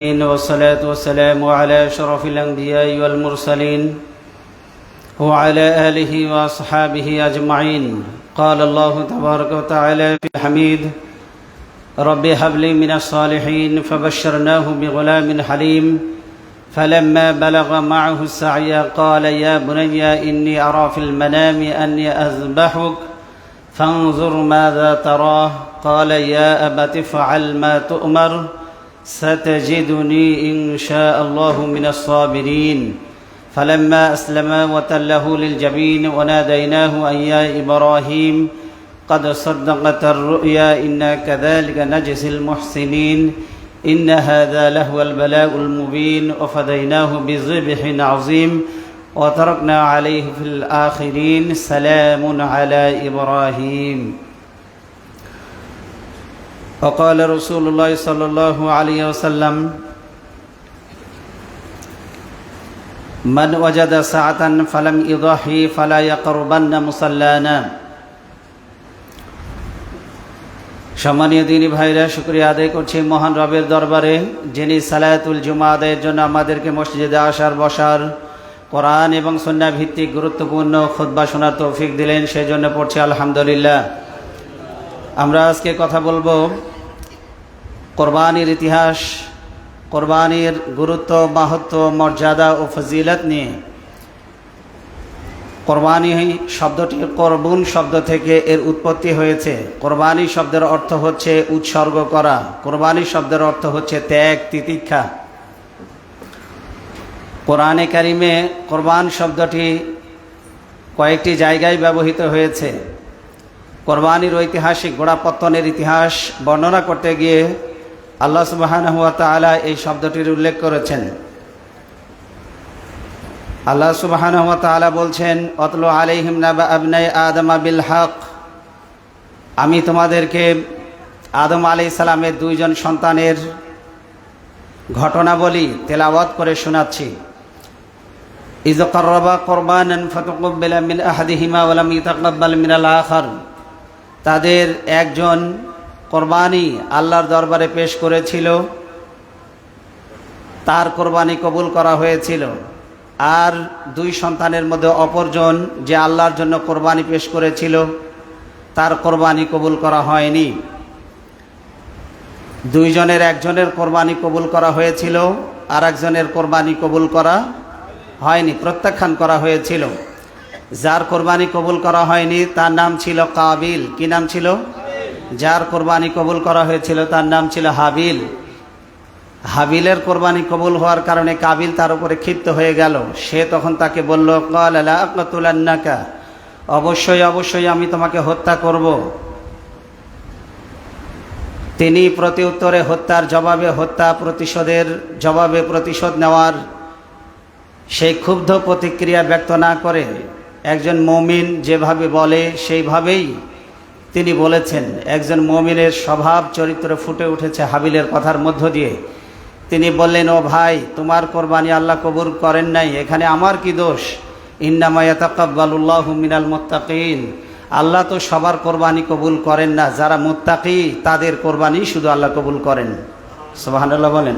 والصلاة والسلام على أشرف الأنبياء والمرسلين وعلى آله وأصحابه أجمعين. قال الله تبارك وتعالى في الحميد: رب هب لي من الصالحين. فبشرناه بغلام حليم فلما بلغ معه السعي قال يا بني إني أرى في المنام أني أذبحك فانظر ماذا تراه. قال يا أبت افعل ما تؤمر ستجدني إن شاء الله من الصابرين. فلما أسلما وتله للجبين وناديناه أن يا إبراهيم قد صدقت الرؤيا إنا كذلك نجزي المحسنين إن هذا لهو البلاء المبين وفديناه بذبح عظيم وتركنا عليه في الآخرين سلام على إبراهيم. وقال رسول الله صلى الله عليه وسلم من وجد ساعة فلم يضحي فلا يقربن مصلانا. সম্মানীয় দিনী ভাইরা, শুকরিয়া আদায় করছি মহান রবের দরবারে, যিনি সালাতুল জুমা আদায়ের জন্য আমাদেরকে মসজিদে আসার বসার কোরআন এবং সুন্নাহ ভিত্তিক গুরুত্বপূর্ণ খুতবা শোনার তৌফিক দিলেন, সেই জন্য পড়ছি আলহামদুলিল্লাহ। আমরা আজকে কথা বলবো কোরবানির ইতিহাস, কোরবানির গুরুত্ব, মাহাত্ম্য, মর্যাদা ও ফজিলত নিয়ে। কোরবানি শব্দটি করবুন শব্দ থেকে এর উৎপত্তি হয়েছে। কোরবানি শব্দের অর্থ হচ্ছে উৎসর্গ করা। কোরবানি শব্দের অর্থ হচ্ছে ত্যাগ, তিতিক্ষা। কোরআনে কারিমে কোরবান শব্দটি কয়েকটি জায়গায় ব্যবহৃত হয়েছে। কোরবানির ঐতিহাসিক গোড়াপত্তনের ইতিহাস বর্ণনা করতে গিয়ে আল্লাহ সুবহানাহু ওয়া তাআলা এই শব্দটির উল্লেখ করেছেন। আল্লাহ সুবহানাহু ওয়া তাআলা বলছেন, অতলু আলাইহিম নাবা আবনাই আদম বিল হক। আমি তোমাদেরকে আদম আলাইহিস সালামের দুইজন সন্তানের ঘটনাবলী তেলাওয়াত করে শোনাচ্ছি। ইয কাররাবা কুরবানান ফাতাকাব্বালা মিন আহাদিহিমা ওয়া লাম ইতাকাব্বাল মিনাল আখার। তাদের একজন কোরবানি আল্লাহর দরবারে পেশ করেছিল, তার কোরবানি কবুল করা হয়েছিল। আর দুই সন্তানের মধ্যে অপরজন যে আল্লাহর জন্য কোরবানি পেশ করেছিল, তার কোরবানি কবুল করা হয়নি। দুইজনের একজনের কোরবানি কবুল করা হয়েছিল, আর একজনের কোরবানি কবুল করা হয়নি, প্রত্যাখ্যান করা হয়েছিল। যার কোরবানি কবুল করা হয়নি তার নাম ছিল কাবিল। কি নাম ছিল? যার কোরবানি কবুল করা হয়েছিল তার নাম ছিল হাবিল। হাবিলের কোরবানি কবুল হওয়ার কারণে কাবিল তার উপরে ক্ষিপ্ত হয়ে গেল। সে তখন তাকে বলল, ক্বালা লা আকতুলান্নাকা, অবশ্যই অবশ্যই আমি তোমাকে হত্যা করব। তিনি প্রতি উত্তরে হত্যার জবাবে হত্যা, প্রতিশোধের জবাবে প্রতিশোধ নেওয়ার সেই ক্ষুব্ধ প্রতিক্রিয়া ব্যক্ত না করে একজন মুমিন যেভাবে বলে সেইভাবেই তিনি বলেছেন। একজন মুমিনের স্বভাব চরিত্র ফুটে উঠেছে হাবিলের কথার মধ্য দিয়ে। তিনি বললেন, ও ভাই, তোমার কোরবানি আল্লাহ কবুল করেন নাই, এখানে আমার কি দোষ? ইন্নামা ইয়াতাকাব্বালুল্লাহু মিনাল মুত্তাকিন। আল্লাহ তো সবার কোরবানি কবুল করেন না, যারা মুত্তাকি তাদের কোরবানি শুধু আল্লাহ কবুল করেন। সুবহানাল্লাহ বলেন।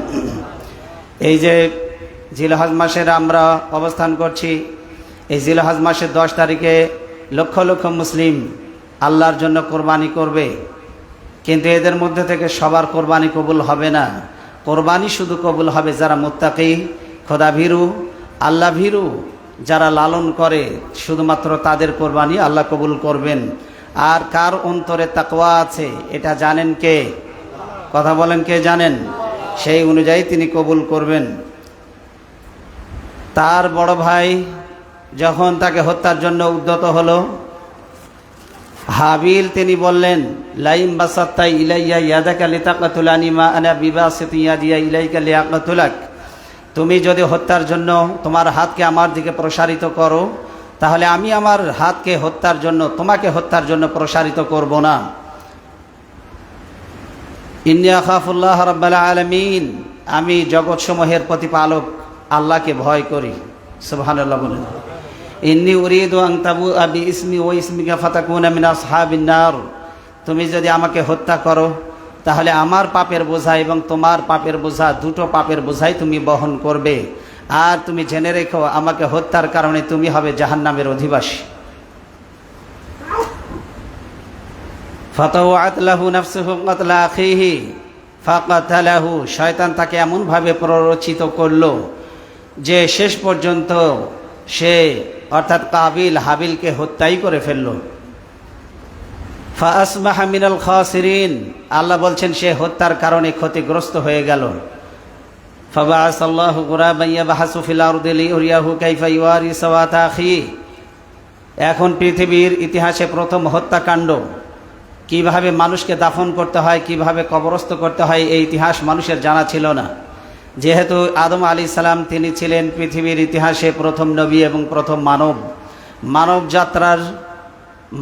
এই যে জিলহজ মাসের আমরা অবস্থান করছি, এই জিলহজ মাসের 10 তারিখে লক্ষ লক্ষ মুসলিম আল্লাহর জন্য কোরবানি করবে, কিন্তু এদের মধ্যে থেকে সবার কোরবানি কবুল হবে না। কোরবানি শুধু কবুল হবে যারা মুত্তাকি, খোদা ভীরু, আল্লাহ ভীরু, যারা লালন করে, শুধুমাত্র তাদের কোরবানি আল্লাহ কবুল করবেন। আর কার অন্তরে তাকওয়া আছে এটা জানেন কে? কথা বলেন, কে জানেন? সেই অনুযায়ী তিনি কবুল করবেন। তার বড় ভাই যখন তাকে হত্যার জন্য উদ্যত হলো, হাবিল তিনি বললেন, লাইম বাসাত্তা ইলাইয়া ইয়াদাকা লিতাকাতুলানি মা আনা বিবাসিতি ইয়াদিয়া ইলাইকা লিয়াকাতুলাক। তুমি যদি হত্যার জন্য তোমার হাতকে আমার দিকে প্রসারিত করো, তাহলে আমি আমার হাতকে হত্যার জন্য, তোমাকে হত্যার জন্য প্রসারিত করব না। ইন্নী আখাফুল্লাহ রাব্বাল আলামিন, আমি জগৎসমূহের প্রতিপালক আল্লাহকে ভয় করি। সুবহানাল্লাহ বলেন। ইন্নী উরিদু আন তাবুআ বিইসমি ওয়া ইসমিকা ফাতাকুনা মিন আসহাবিন নার। তুমি যদি আমাকে হত্যা করো তাহলে আমার পাপের বোঝা এবং তোমার পাপের বোঝা, দুটো পাপের বোঝাই তুমি বহন করবে। আর তুমি জেনে রেখো, আমাকে হত্যার কারণে তুমি হবে জাহান্নামের অধিবাসী। ফাতাওয়াত লাহু নাফসুহু কাতলা আখিহি ফাকাতালাহু, শয়তান তাকে এমনভাবে প্ররোচিত করলো যে শেষ পর্যন্ত সে অর্থাৎ কাবিল হাবিলকে হত্যাই করে ফেলল। ফাআসবাহা মিনাল খাসিরিন, আল্লাহ বলছেন সে হত্যার কারণে ক্ষতিগ্রস্ত হয়ে গেল। ফাবাআসাল্লাহু গুরাবান ইয়াবহাসু ফিল আরদি লিউরিয়াহু কাইফা ইওয়ারি সাওয়াতা আখি। এখন পৃথিবীর ইতিহাসে প্রথম হত্যাকাণ্ড, কিভাবে মানুষকে দাফন করতে হয়, কিভাবে কবরস্থ করতে হয়, এই ইতিহাস মানুষের জানা ছিল না। যেহেতু আদম আলাইহিস সালাম তিনি ছিলেন পৃথিবীর ইতিহাসে প্রথম নবী এবং প্রথম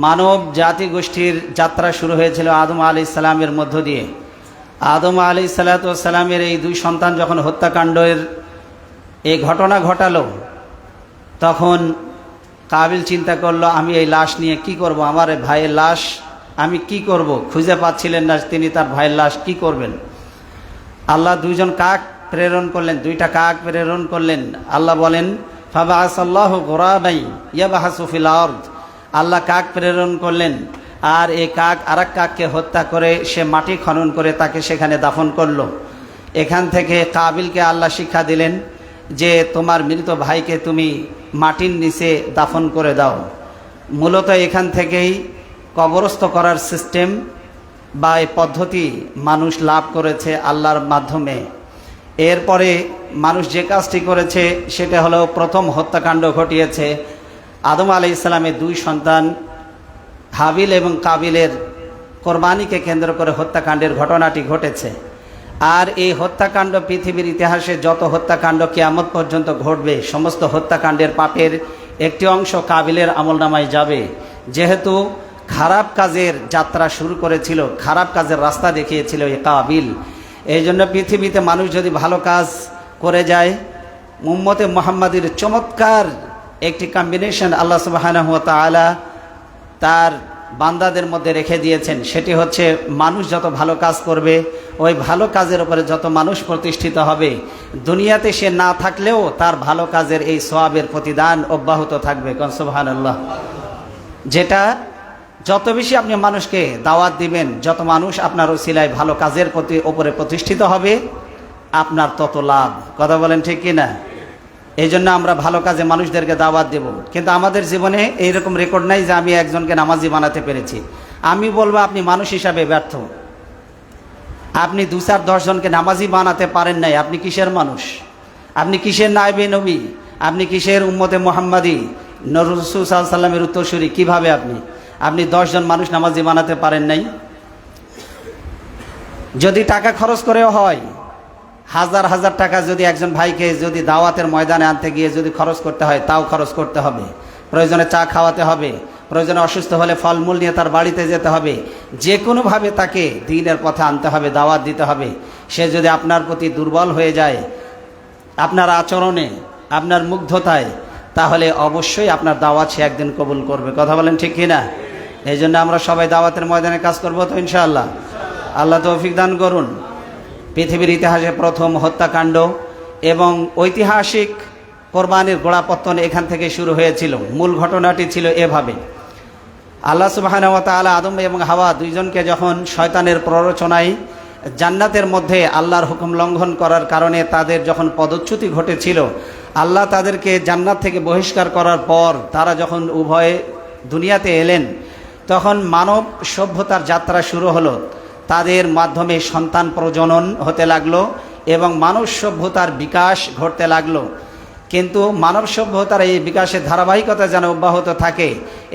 মানব জাতিগোষ্ঠীর যাত্রা শুরু হয়েছিল আদম আলাইহিস সালামের মধ্য দিয়ে। আদম আলাইহিস সালামের এই দুই সন্তান যখন হত্যাকাণ্ডের এই ঘটনা ঘটালো, তখন কাবিল চিন্তা করলো, আমি এই লাশ নিয়ে কি করব, আমার ভাইয়ের লাশ আমি কি করব। খুঁজে পাচ্ছিলেন না তিনি তার ভাইয়ের লাশ কি করবেন। আল্লাহ দুইটা কাক প্রেরণ করলেন। আল্লাহ বলেন ফাবাআসাল্লাহু গুরাবান ইয়াবহাসু ফিল আরদ, আল্লাহ কাক প্রেরণ করলেন, আর এই কাক আরেক কাককে হত্যা করে সে মাটি খনন করে তাকে সেখানে দাফন করলো। এখান থেকে কাবিলকে আল্লাহ শিক্ষা দিলেন যে তোমার মৃত ভাইকে তুমি মাটির নিচে দাফন করে দাও। মূলত এখান থেকেই কবরস্থ করার সিস্টেম বা এই পদ্ধতি মানুষ লাভ করেছে আল্লাহর মাধ্যমে। এরপরে মানুষ যে কাজটি করেছে সেটা হলো প্রথম হত্যাকাণ্ড ঘটিয়েছে আদম আলাইহিস সালামের দুই সন্তান হাবিল এবং কাবিলের কোরবানিকে কেন্দ্র করে হত্যাকাণ্ডের ঘটনাটি ঘটেছে। আর এই হত্যাকাণ্ড পৃথিবীর ইতিহাসে যত হত্যাকাণ্ড কিয়ামত পর্যন্ত ঘটবে, সমস্ত হত্যাকাণ্ডের পাপের একটি অংশ কাবিলের আমলনামায় যাবে। যেহেতু খারাপ কাজের যাত্রা শুরু করেছিল, খারাপ কাজের রাস্তা দেখিয়েছিল এই কাবিল, এই জন্য পৃথিবীতে মানুষ যদি ভালো কাজ করে যায়, উম্মতে মুহাম্মাদির চমৎকার একটি কম্বিনেশন আল্লাহ সুবহানাহু ওয়া তাআলা তার বান্দাদের মধ্যে রেখে দিয়েছেন। সেটি হচ্ছে মানুষ যত ভালো কাজ করবে, ওই ভালো কাজের উপরে যত মানুষ প্রতিষ্ঠিত হবে, দুনিয়াতে সে না থাকলেও তার ভালো কাজের এই সওয়াবের প্রতিদান অব্যাহত থাকবে। কোন সুবহানাল্লাহ। যেটা যত বেশি আপনি মানুষকে দাওয়াত দিবেন, যত মানুষ আপনার ওসিলায় ভালো কাজের উপরে প্রতিষ্ঠিত হবে, আপনার তত লাভ। কথা বলেন ঠিক কি না? এই জন্য আমরা ভালো কাজে মানুষদেরকে দাওয়াত দেব। কিন্তু আমাদের জীবনে এইরকম রেকর্ড নাই যে আমি একজনকে নামাজি বানাতে পেরেছি। আমি বলবো আপনি মানুষ হিসাবে ব্যর্থ। আপনি 2-4-10 জনকে নামাজি বানাতে পারেন নাই, আপনি কিসের মানুষ? আপনি কিসের নায়েবে নবী? আপনি কিসের উম্মতে মুহাম্মাদি রাসূল সাল্লাল্লাহু আলাইহি ওয়াসাল্লামের উত্তরসূরি? কিভাবে আপনি 10 জন মানুষ নামাজি বানাতে পারেন নাই? যদি টাকা খরচ করেও হয়, হাজার হাজার টাকা যদি একজন ভাইকে যদি দাওয়াতের ময়দানে আনতে গিয়ে যদি খরচ করতে হয়, তাও খরচ করতে হবে। প্রয়োজনে চা খাওয়াতে হবে, প্রয়োজনে অসুস্থ হলে ফলমূল নিয়ে তার বাড়িতে যেতে হবে, যে কোনোভাবে তাকে দ্বীনের পথে আনতে হবে, দাওয়াত দিতে হবে। সে যদি আপনার প্রতি দুর্বল হয়ে যায় আপনার আচরণে, আপনার মুগ্ধতায়, তাহলে অবশ্যই আপনার দাওয়াত সে একদিন কবুল করবে। কথা বলেন ঠিক কিনা? এই জন্য আমরা সবাই দাওয়াতের ময়দানে কাজ করবো তো ইনশাআল্লাহ। আল্লাহ তৌফিক দান করুন। পৃথিবীর ইতিহাসে প্রথম হত্যাকাণ্ড এবং ঐতিহাসিক কোরবানির গোড়াপত্তন এখান থেকে শুরু হয়েছিল। মূল ঘটনাটি ছিল এভাবে: আল্লাহ সুবহানাহু ওয়া তাআলা আদম এবং হাওয়া দুইজনকে যখন শয়তানের প্ররোচনায় জান্নাতের মধ্যে আল্লাহর হুকুম লঙ্ঘন করার কারণে তাদের যখন পদচ্যুতি ঘটেছিল, আল্লাহ তাদেরকে জান্নাত থেকে বহিষ্কার করার পর তারা যখন উভয়ে দুনিয়াতে এলেন, তখন মানব সভ্যতার যাত্রা শুরু হলো। তাদের মাধ্যমে সন্তান প্রজনন হতে লাগলো এবং মানব সভ্যতার বিকাশ ঘটতে লাগলো। কিন্তু মানব সভ্যতার এই বিকাশের ধারাবাহিকতা যেন অব্যাহত থাকে,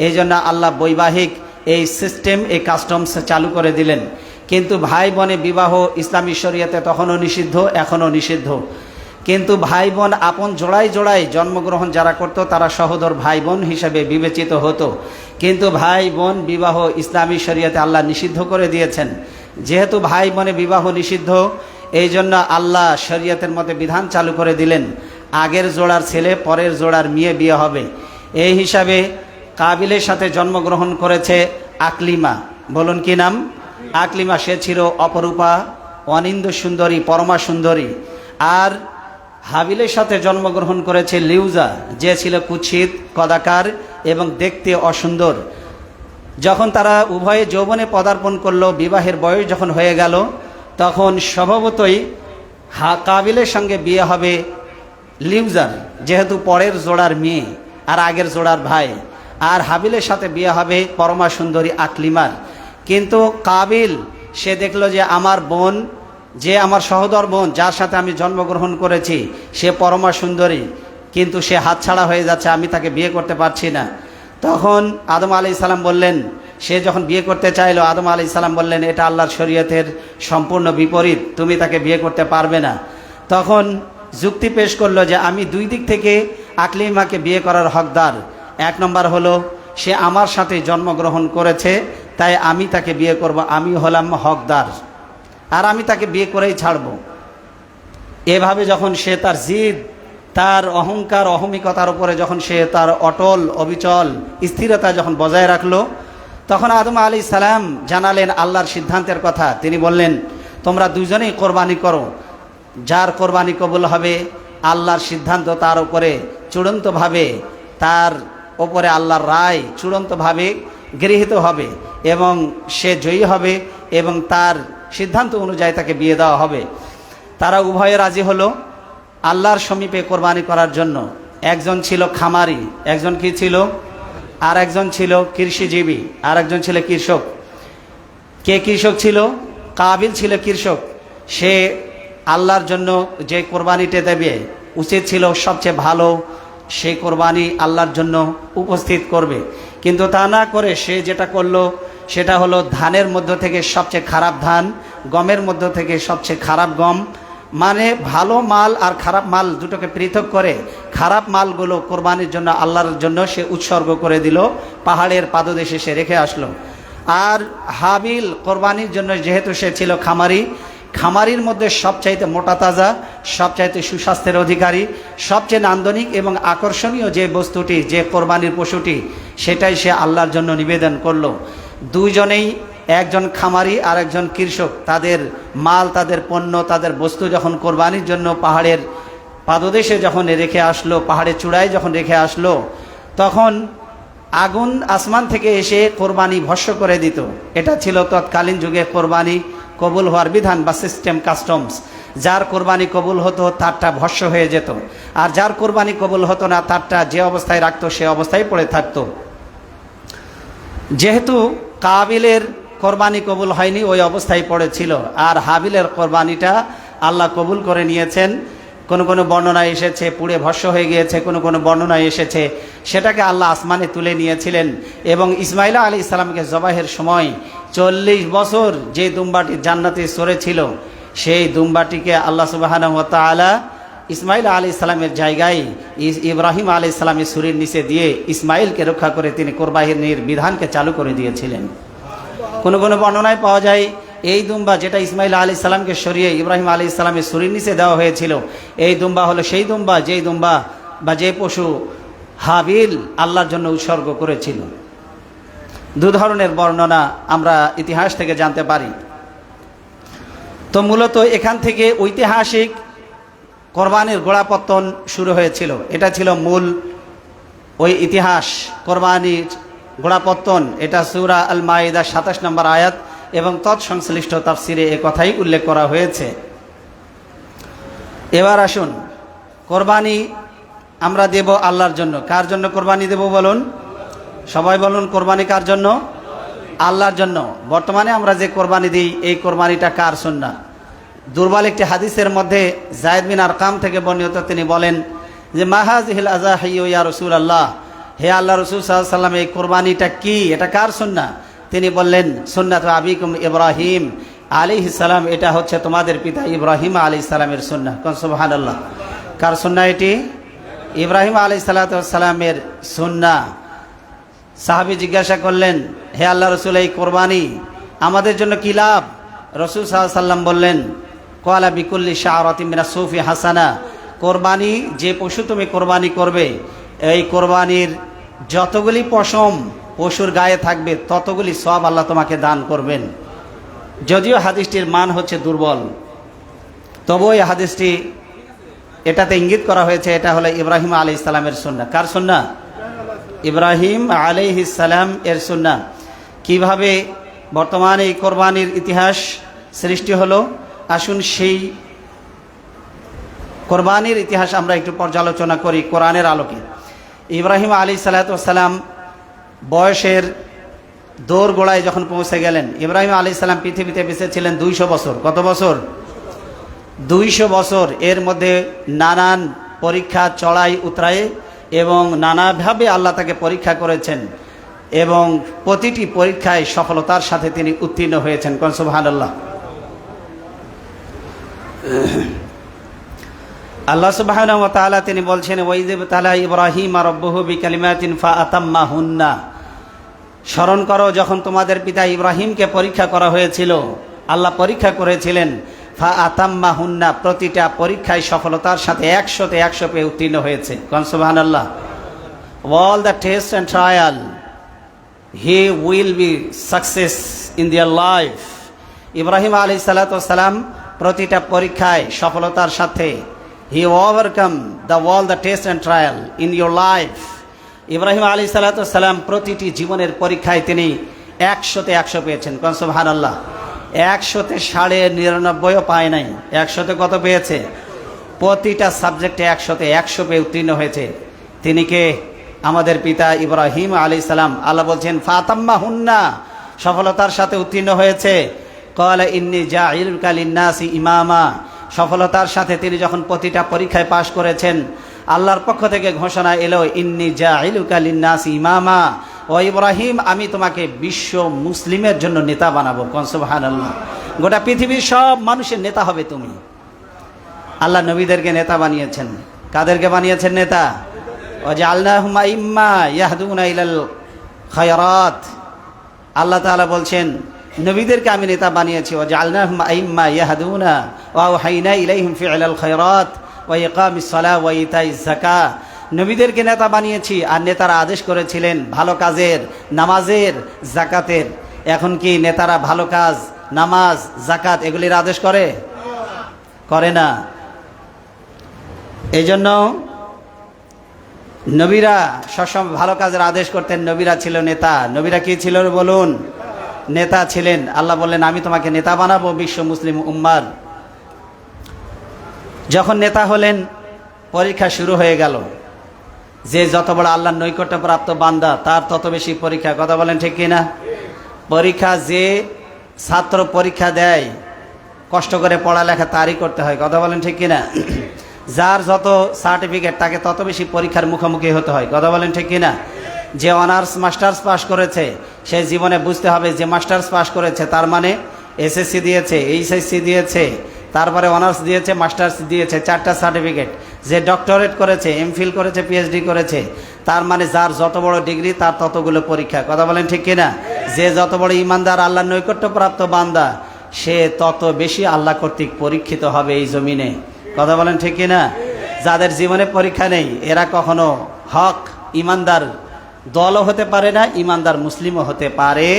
এই জন্য আল্লাহ বৈবাহিক এই সিস্টেম, এই কাস্টমস চালু করে দিলেন। কিন্তু ভাই বোনে বিবাহ ইসলামী শরীয়তে তখনও নিষিদ্ধ, এখনও নিষিদ্ধ। কিন্তু ভাই বোন আপন জোড়ায় জোড়ায় জন্মগ্রহণ যারা করত তারা সহোদর ভাই বোন হিসেবে বিবেচিত হতো। কিন্তু ভাই বোন বিবাহ ইসলামী শরীয়তে আল্লাহ নিষিদ্ধ করে দিয়েছেন। যেহেতু ভাই বোনে বিবাহ নিষিদ্ধ, এই জন্য আল্লাহ শরীয়তের মধ্যে বিধান চালু করে দিলেন, আগের জোড়ার ছেলে পরের জোড়ার মেয়ে বিয়ে হবে। এই হিসাবে কাবিলের সাথে জন্মগ্রহণ করেছে আকলিমা। বলুন কি নাম? আকলিমা সে ছিল অপরূপা, অনিন্দ সুন্দরী, পরমা সুন্দরী। আর হাবিলের সাথে জন্মগ্রহণ করেছে লিউজা, যে ছিল কুৎসিত, কদাকার এবং দেখতে অসুন্দর। যখন তারা উভয়ে যৌবনে পদার্পণ করলো, বিবাহের বয়স যখন হয়ে গেল, তখন স্বভাবতই কাবিলের সঙ্গে বিয়ে হবে লিউজার, যেহেতু পরের জোড়ার মেয়ে আর আগের জোড়ার ভাই। আর হাবিলের সাথে বিয়ে হবে পরমা সুন্দরী আকলিমার। কিন্তু কাবিল সে দেখলো যে আমার বোন, যে আমার সহোদর বোন, যার সাথে আমি জন্মগ্রহণ করেছি, সে পরমা সুন্দরী, কিন্তু সে হাতছাড়া হয়ে যাচ্ছে, আমি তাকে বিয়ে করতে পারছি না। তখন আদম আলাইহিস সালাম বললেন, সে যখন বিয়ে করতে চাইলো, আদম আলাইহিস সালাম বললেন, এটা আল্লাহর শরীয়তের সম্পূর্ণ বিপরীত, তুমি তাকে বিয়ে করতে পারবে না। তখন যুক্তি পেশ করলো যে আমি দুই দিক থেকে আকলিমাকে বিয়ে করার হকদার। এক নম্বর হলো সে আমার সাথে জন্মগ্রহণ করেছে, তাই আমি তাকে বিয়ে করব, আমি হলাম হকদার, আর আমি তাকে বিয়ে করেই ছাড়ব। এভাবে যখন সে তার জিদ, তার অহংকার, অহমিকতার উপরে যখন সে তার অটল অবিচল স্থিরতা যখন বজায় রাখলো, তখন আদম আলাইহিস সালাম জানালেন আল্লাহর সিদ্ধান্তের কথা। তিনি বললেন, তোমরা দুজনেই কোরবানি করো, যার কোরবানি কবুল হবে আল্লাহর সিদ্ধান্ত তার উপরে চূড়ান্তভাবে, তার ওপরে আল্লাহর রায় চূড়ান্তভাবে গৃহীত হবে এবং সে জয়ী হবে এবং তার সিদ্ধান্ত অনুযায়ী তাকে বিয়ে দেওয়া হবে। তারা উভয়ে রাজি হলো আল্লাহর সমীপে কোরবানি করার জন্য। একজন ছিল খামারি, একজন কি ছিল, আর একজন ছিল কৃষিজীবী, আর একজন ছিল কৃষক। কে কৃষক ছিল? কাবিল ছিল কৃষক। সে আল্লাহর জন্য যে কোরবানিটা দেবে, উচিত ছিল সবচেয়ে ভালো সেই কোরবানি আল্লাহর জন্য উপস্থিত করবে। কিন্তু তা না করে সে যেটা করলো সেটা হলো ধানের মধ্য থেকে সবচেয়ে খারাপ ধান, গমের মধ্য থেকে সবচেয়ে খারাপ গম, মানে ভালো মাল আর খারাপ মাল দুটোকে পৃথক করে খারাপ মালগুলো কোরবানির জন্য আল্লাহর জন্য সে উৎসর্গ করে দিল, পাহাড়ের পাদদেশে সে রেখে আসলো। আর হাবিল কোরবানির জন্য যেহেতু সে ছিল খামারি, খামারির মধ্যে সবচাইতে মোটা তাজা, সবচাইতে সুস্বাস্থ্যের অধিকারী, সবচেয়ে নান্দনিক এবং আকর্ষণীয় যে বস্তুটি, যে কোরবানির পশুটি, সেটাই সে আল্লাহর জন্য নিবেদন করলো। দুইজনেই, একজন খামারি আর একজন কৃষক, তাদের মাল, তাদের পণ্য, তাদের বস্তু যখন কোরবানির জন্য পাহাড়ের পাদদেশে যখন রেখে আসলো, পাহাড়ের চূড়ায় যখন রেখে আসলো, তখন আগুন আসমান থেকে এসে কোরবানি ভস্ম করে দিত। এটা ছিল তৎকালীন যুগে কোরবানি কবুল হওয়ার বিধান বা সিস্টেম, কাস্টমস। যার কোরবানি কবুল হতো তারটা ভস্ম হয়ে যেত, আর যার কোরবানি কবুল হতো না তারটা যে অবস্থায় রাখতো সে অবস্থায় পড়ে থাকতো। যেহেতু কাবিলের কোরবানি কবুল হয়নি, ওই অবস্থায় পড়েছিল, আর হাবিলের কোরবানিটা আল্লাহ কবুল করে নিয়েছেন। কোনো কোনো বর্ণনায় এসেছে পুড়ে ভস্ম হয়ে গিয়েছে, কোনো কোনো বর্ণনায় এসেছে সেটাকে আল্লাহ আসমানে তুলে নিয়েছিলেন। এবং ইসমাইল আলাইহিস সালামকে জবাহের সময় 40 বছর যে দুম্বাটি জান্নাতে চড়েছিল, সেই দুম্বাটিকে আল্লাহ সুবহানাহু ওয়া তাআলা ইসমাইল আলাইহিস সালামের জায়গায় ইব্রাহিম আলাইহিস সালামের ছুরির নিচে দিয়ে ইসমাইলকে রক্ষা করে তিনি কোরবানির বিধানকে চালু করে দিয়েছিলেন। কোনো কোনো বর্ণনায় পাওয়া যায় এই দুম্বা যেটা ইসমাইল আলাইহিস সালামকে সরিয়ে ইব্রাহিম আলাইহিস সালামের ছুরির নিচে দেওয়া হয়েছিল, এই দুম্বা হলো সেই দুম্বা, যেই দুম্বা বা যে পশু হাবিল আল্লাহর জন্য উৎসর্গ করেছিল। দু ধরনের বর্ণনা আমরা ইতিহাস থেকে জানতে পারি। তো মূলত এখান থেকে ঐতিহাসিক কোরবানির গোড়াপত্তন শুরু হয়েছিল। এটা ছিল মূল ওই ইতিহাস, কোরবানির গোড়াপত্তন। এটা সূরা আল মাইদা 27 নম্বর আয়াত এবং তৎসংশ্লিষ্ট তাফসিরে এ কথাই উল্লেখ করা হয়েছে। এবার আসুন, কোরবানি আমরা দেব আল্লাহর জন্য। কার জন্য কোরবানি দেব বলুন? সবাই বলুন, কোরবানি কার জন্য? আল্লাহর জন্য। বর্তমানে আমরা যে কোরবানি দিই, এই কোরবানিটা কার সুন্নাহ? দুর্বল একটি হাদিসের মধ্যে যায়েদ বিন আরকাম থেকে বর্ণিত, তিনি বলেন যে মাহাজিহিল আযাহি ইয়া রাসূলুল্লাহ, হে আল্লাহ রাসূল সাল্লাল্লাহু আলাইহি ওয়াসাল্লাম, এই কোরবানিটা কি, এটা কার সুন্নাহ? তিনি বললেন সুন্নাতু আবিকুম ইব্রাহিম আলাইহিস সালাম, এটা হচ্ছে তোমাদের পিতা ইব্রাহিম আলাইহিস সালামের সুন্নাহ। কোন সুবহানাল্লাহ। কার সুন্নাহ এটি? ইব্রাহিম আলাইহিস সালামের সুন্নাহ। সাহাবী জিজ্ঞাসা করলেন, হে আল্লাহ রাসূল, এই কোরবানি আমাদের জন্য কি লাভ? রাসূল সাল্লাল্লাহু আলাইহি ওয়াসাল্লাম বললেন, ক্বালা বিকুল্লি শাআরাতিন মিনাস সুফি হাসানা, কোরবানি যে পশু তুমি কোরবানি করবে, এই কোরবানির যতগুলি পশম পশুর গায়ে থাকবে ততগুলি সওয়াব আল্লাহ তোমাকে দান করবেন। যদিও হাদিসটির মান হচ্ছে দুর্বল, তবুও এই হাদিসটি এটাতে ইঙ্গিত করা হয়েছে এটা হলো ইব্রাহিম আলাইহিস সালামের সুন্নাহ। কার সুন্নাহ? ইব্রাহিম আলাইহিস সালাম এর সুন্নাহ। কিভাবে বর্তমানে এই কোরবানির ইতিহাস সৃষ্টি হলো, আসুন সেই কোরবানির ইতিহাস আমরা একটু পর্যালোচনা করি কোরআনের আলোকে। ইব্রাহিম আলাইহিস সালাম বয়সের দোরগোড়ায় যখন পৌঁছে গেলেন, ইব্রাহিম আলাইহিস সালাম পৃথিবীতে বেঁচে ছিলেন 200 বছর। কত বছর? 200 বছর। এর মধ্যে নানান পরীক্ষা চড়াই উতরাই এবং নানাভাবে আল্লাহ তাকে পরীক্ষা করেছেন এবং প্রতিটি পরীক্ষায় সফলতার সাথে তিনি উত্তীর্ণ হয়েছেন। কোন সুবহানাল্লাহ। আল্লাহ সুবহানাহু ওয়া তাআলা তিনি বলছেন, ওয়াইযিব তালা ইব্রাহিম রাব্বুহু বিকালিমাতিন ফাআতাম্মাহুন্না। স্মরণ করো যখন তোমাদের পিতা ইব্রাহিমকে পরীক্ষা করা হয়েছিল, আল্লাহ পরীক্ষা করেছিলেন, ফাআতাম্মাহুন্না, প্রতিটা পরীক্ষায় সফলতার সাথে 100তে 100 পেয়ে উত্তীর্ণ হয়েছে। কোন সুবহানাল্লাহ। All the tests and trial, he will be success in their life. Ibrahim আলাইহিস সালাম প্রতিটা পরীক্ষায় সফলতার সাথে he overcome all the tests and trial in your life. Ibrahim আলাইহিস সালাম প্রতিটি জীবনের পরীক্ষায় তিনি 100তে 100 পেয়েছেন। কোন সুবহানাল্লাহ। 100তে 99.5 পায় নাই, 100তে কত পেয়েছে? প্রতিটা সাবজেক্টে 100তে 100 পেয়ে উত্তীর্ণ হয়েছে। তিনি কে? আমাদের পিতা ইব্রাহিম আলাইহিস সালাম। আল্লাহ বলছেন ফাতাম্মাহুন্না, সফলতার সাথে উত্তীর্ণ হয়েছে। ক্বালা ইন্নী জাইলুকা লিন-নাসি ইমামা, সফলতার সাথে তিনি যখন প্রতিটা পরীক্ষায় পাশ করেছেন, আল্লাহর পক্ষ থেকে ঘোষণা এলো, ইন্নী জাইলুকা লিন-নাসি ইমামা, ও ইব্রাহিম আমি তোমাকে বিশ্ব মুসলিমের জন্য নেতা বানাবো। কোন সুবহানাল্লাহ। গোটা পৃথিবীর সব মানুষের নেতা হবে তুমি। আল্লাহ নবীদেরকে নেতা বানিয়েছেন। কাদেরকে বানিয়েছেন নেতা? ওয়াজআলনাহুম আইম্মা ইয়াহদুনা ইলাল খায়রাত। আল্লাহ তাআলা বলছেন নবীদেরকে আমি নেতা বানিয়েছি। ওয়াজআলনাহুম আইম্মা ইয়াহদুনা ওয়া আওহাইনা ইলাইহিম ফি'লাল খায়রাত ওয়া ইকামিস সালাহ ওয়া ইতাইজ যাকাত। নবীদেরকে নেতা বানিয়েছি আর নেতারা আদেশ করেছিলেন ভালো কাজের, নামাজের, যাকাতের। এখন কি নেতারা ভালো কাজ, নামাজ, যাকাত এগুলির আদেশ করে? করে না। এই জন্য নবীরা সবসময় ভালো কাজের আদেশ করতেন। নবীরা ছিল নেতা। নবীরা কি ছিল বলুন? নেতা ছিলেন। আল্লাহ বললেন আমি তোমাকে নেতা বানাবো বিশ্ব মুসলিম উম্মার। যখন নেতা হলেন পরীক্ষা শুরু হয়ে গেল। যে যত বড় আল্লাহর নৈকট্যপ্রাপ্ত বান্দা তার তত বেশি পরীক্ষা। কথা বলেন ঠিক কিনা? পরীক্ষা যে ছাত্র পরীক্ষা দেয় কষ্ট করে পড়ালেখা তারই করতে হয়। কথা বলেন ঠিক কিনা? যার যত সার্টিফিকেট তাকে তত বেশি পরীক্ষার মুখোমুখি হতে হয়। কথা বলেন ঠিক কিনা? যে অনার্স মাস্টার্স পাস করেছে সে জীবনে বুঝতে হবে যে মাস্টার্স পাস করেছে তার মানে এসএসসি দিয়েছে, এইচএসসি দিয়েছে, তারপরে অনার্স দিয়েছে, মাস্টার্স দিয়েছে, 4টা সার্টিফিকেট। যে ডক্টরেট করেছে, এমফিল করেছে, পিএইচডি করেছে, তার মানে যার যত বড় ডিগ্রি তার ততগুলো পরীক্ষা। কথা বলেন ঠিক কিনা? যে যত বড় ইমানদার আল্লাহর নৈকট্যপ্রাপ্ত বান্দা সে তত বেশি আল্লাহ কর্তৃক পরীক্ষিত হবে এই জমিনে। কথা বলেন ঠিক কিনা? যাদের জীবনে পরীক্ষা নেই এরা কখনো হক ইমানদার দলও হতে পারে না, ইমানদার মুসলিমও হতে পারে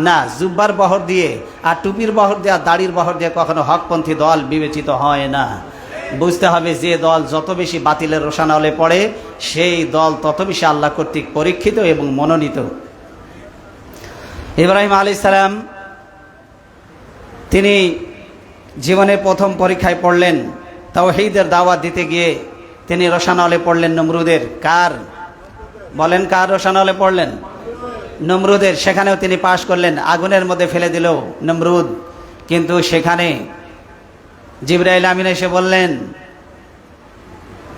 না। জুব্বার বহর দিয়ে আর টুপির বহর দিয়ে আর দাড়ির বহর দিয়ে কখনো হকপন্থী দল বিবেচিত হয় না। বুঝতে হবে যে দল যত বেশি বাতিলের রোশানলে পড়ে সেই দল তত বেশি আল্লাহ কর্তৃক পরীক্ষিত এবং মনোনীত। ইব্রাহিম আলাইহিস সালাম তিনি জীবনে প্রথম পরীক্ষায় পড়লেন তাওহীদের দাওয়াত দিতে গিয়ে তিনি রোশানলে পড়লেন নমরুদের। কার বলেন? কার রোশানলে পড়লেন? নমরুদের। সেখানেও তিনি পাশ করলেন। আগুনের মধ্যে ফেলে দিল নমরুদ, কিন্তু সেখানে জিবরাইল আমিন এসে বললেন